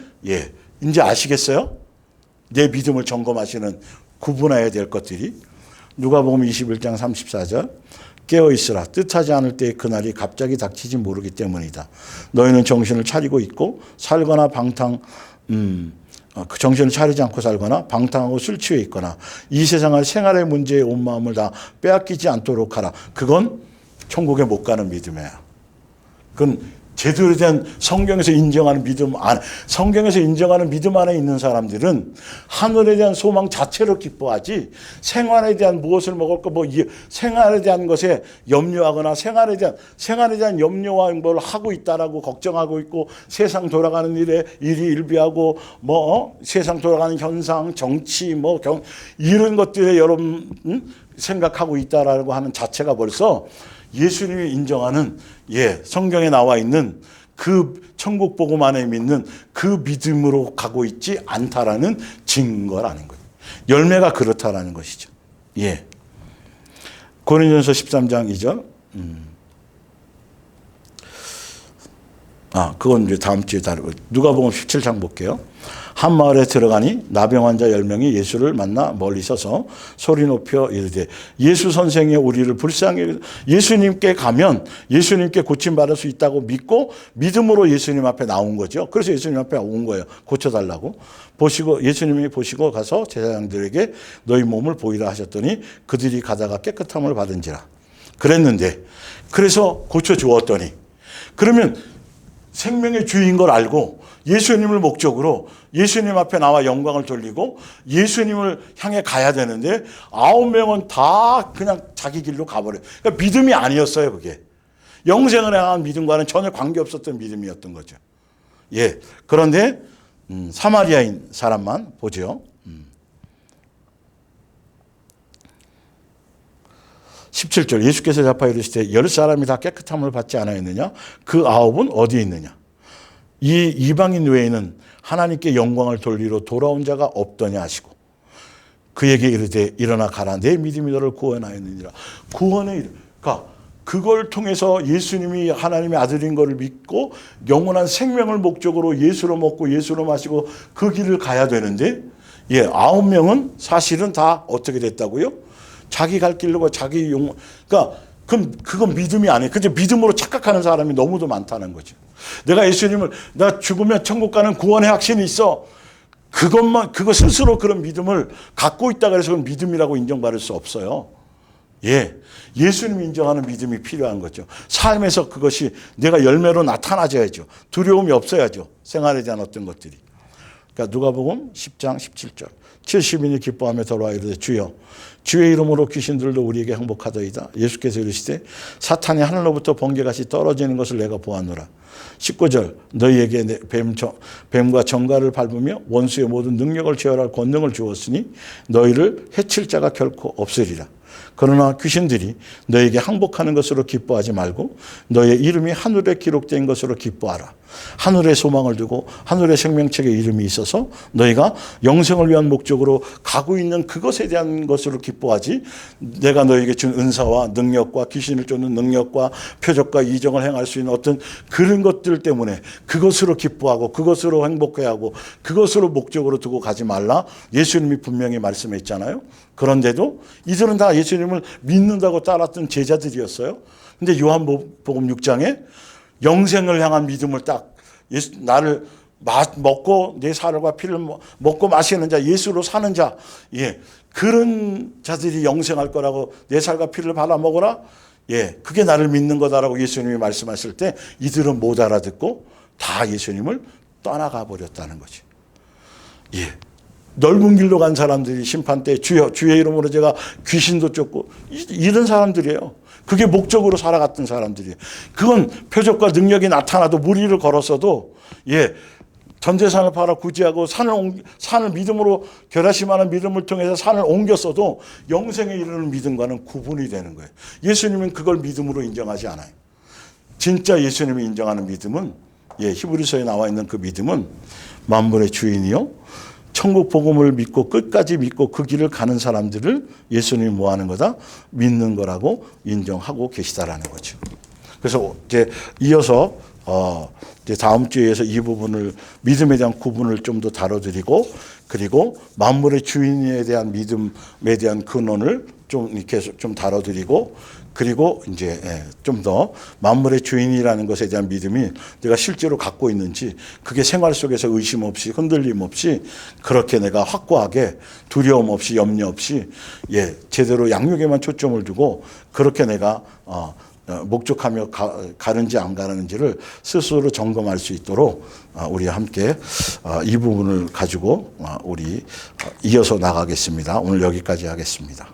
이제 아시겠어요? 내 믿음을 점검하시는 구분해야 될 것들이 누가복음 21장 34절 깨어있으라 뜻하지 않을 때의 그날이 갑자기 닥치지 모르기 때문이다. 너희는 정신을 차리고 있고 살거나 정신을 차리지 않고 살거나 방탕하고 술 취해 있거나 이 세상을 생활의 문제에 온 마음을 다 빼앗기지 않도록 하라. 그건 천국에 못 가는 믿음이야. 그건 제대로 된 성경에서 인정하는 성경에서 인정하는 믿음 안에 있는 사람들은 하늘에 대한 소망 자체로 기뻐하지 생활에 대한 무엇을 먹을까 생활에 대한 것에 염려하거나 생활에 대한 염려와 뭘 하고 있다라고 걱정하고 있고 세상 돌아가는 일에 일희일비하고 세상 돌아가는 현상 정치 이런 것들에 여러분 생각하고 있다라고 하는 자체가 벌써 예수님이 인정하는 성경에 나와 있는 그 천국 복음 안에 믿는 그 믿음으로 가고 있지 않다라는 증거라는 거예요. 열매가 그렇다라는 것이죠. 예. 고린도전서 13장 2절. 그건 이제 다음 주에 다루고. 누가복음 17장 볼게요. 한 마을에 들어가니 나병 환자 10명이 예수를 만나 멀리 서서 소리 높여 이르되 예수 선생이 우리를 불쌍히 예수님께 가면 예수님께 고침받을 수 있다고 믿고 믿음으로 예수님 앞에 나온 거죠. 그래서 예수님 앞에 온 거예요. 고쳐달라고. 보시고 예수님이 보시고 가서 제사장들에게 너희 몸을 보이라 하셨더니 그들이 가다가 깨끗함을 받은지라. 그랬는데 그래서 고쳐주었더니 그러면 생명의 주인 걸 알고 예수님을 목적으로 예수님 앞에 나와 영광을 돌리고 예수님을 향해 가야 되는데 9명은 다 그냥 자기 길로 가버려요. 그러니까 믿음이 아니었어요. 그게. 영생을 향한 믿음과는 전혀 관계없었던 믿음이었던 거죠. 예. 그런데 사마리아인 사람만 보죠. 17절 예수께서 대답하여 이르시되 10사람이 다 깨끗함을 받지 않았느냐? 그 9은 어디에 있느냐? 이 이방인 외에는 하나님께 영광을 돌리러 돌아온 자가 없더냐 하시고 그에게 이르되 일어나 가라 내 믿음이 너를 구원하였느니라. 구원의 그러니까 그걸 통해서 예수님이 하나님의 아들인 것을 믿고 영원한 생명을 목적으로 예수로 먹고 예수로 마시고 그 길을 가야 되는데 9명은 사실은 다 어떻게 됐다고요? 자기 갈 길로 가 자기 그러니까 그건 믿음이 아니에요. 근데 믿음으로 착각하는 사람이 너무도 많다는 거죠. 내가 예수님을 나 죽으면 천국 가는 구원의 확신이 있어. 그거 스스로 그런 믿음을 갖고 있다 그래서 그건 믿음이라고 인정받을 수 없어요. 예. 예수님이 인정하는 믿음이 필요한 거죠. 삶에서 그것이 내가 열매로 나타나져야죠. 두려움이 없어야죠. 생활에 대한 어떤 것들이. 그러니까 누가복음 10장 17절. 70인이 기뻐하며 돌아와 이르되 주여 주의 이름으로 귀신들도 우리에게 항복하더이다. 예수께서 이르시되 사탄이 하늘로부터 번개같이 떨어지는 것을 내가 보았노라. 19절 너희에게 뱀과 정갈을 밟으며 원수의 모든 능력을 제어할 권능을 주었으니 너희를 해칠 자가 결코 없으리라. 그러나 귀신들이 너에게 항복하는 것으로 기뻐하지 말고 너의 이름이 하늘에 기록된 것으로 기뻐하라. 하늘의 소망을 두고 하늘의 생명책에 이름이 있어서 너희가 영생을 위한 목적으로 가고 있는 그것에 대한 것으로 기뻐하지 내가 너에게 준 은사와 능력과 귀신을 쫓는 능력과 표적과 이정을 행할 수 있는 어떤 그런 것들 때문에 그것으로 기뻐하고 그것으로 행복해하고 그것으로 목적으로 두고 가지 말라. 예수님이 분명히 말씀했잖아요. 그런데도 이들은 다 예수님을 믿는다고 따랐던 제자들이었어요. 근데 요한복음 6장에 영생을 향한 믿음을 딱 나를 먹고 내 살과 피를 먹고 마시는 자 예수로 사는 자 그런 자들이 영생할 거라고 내 살과 피를 받아 먹어라. 그게 나를 믿는 거다라고 예수님이 말씀하실 때 이들은 못 알아듣고 다 예수님을 떠나가 버렸다는 거죠. 넓은 길로 간 사람들이 심판 때 주여 주의 이름으로 제가 귀신도 쫓고 이런 사람들이에요. 그게 목적으로 살아갔던 사람들이에요. 그건 표적과 능력이 나타나도 무리를 걸었어도 전 재산을 팔아 구제하고 산을 믿음으로 결하심하는 믿음을 통해서 산을 옮겼어도 영생에 이르는 믿음과는 구분이 되는 거예요. 예수님은 그걸 믿음으로 인정하지 않아요. 진짜 예수님이 인정하는 믿음은 히브리서에 나와 있는 그 믿음은 만물의 주인이요 천국 복음을 믿고 끝까지 믿고 그 길을 가는 사람들을 예수님이 뭐 하는 거다? 믿는 거라고 인정하고 계시다라는 거죠. 그래서 이제 이어서 이제 다음 주에서 이 부분을 믿음에 대한 구분을 좀 더 다뤄드리고 그리고 만물의 주인에 대한 믿음에 대한 근원을 좀 이렇게 좀 다뤄드리고 그리고 이제 좀 더 만물의 주인이라는 것에 대한 믿음이 내가 실제로 갖고 있는지 그게 생활 속에서 의심 없이 흔들림 없이 그렇게 내가 확고하게 두려움 없이 염려 없이 제대로 양육에만 초점을 두고 그렇게 내가 목적하며 가는지 안 가는지를 스스로 점검할 수 있도록 우리 함께 이 부분을 가지고 우리 이어서 나가겠습니다. 오늘 여기까지 하겠습니다.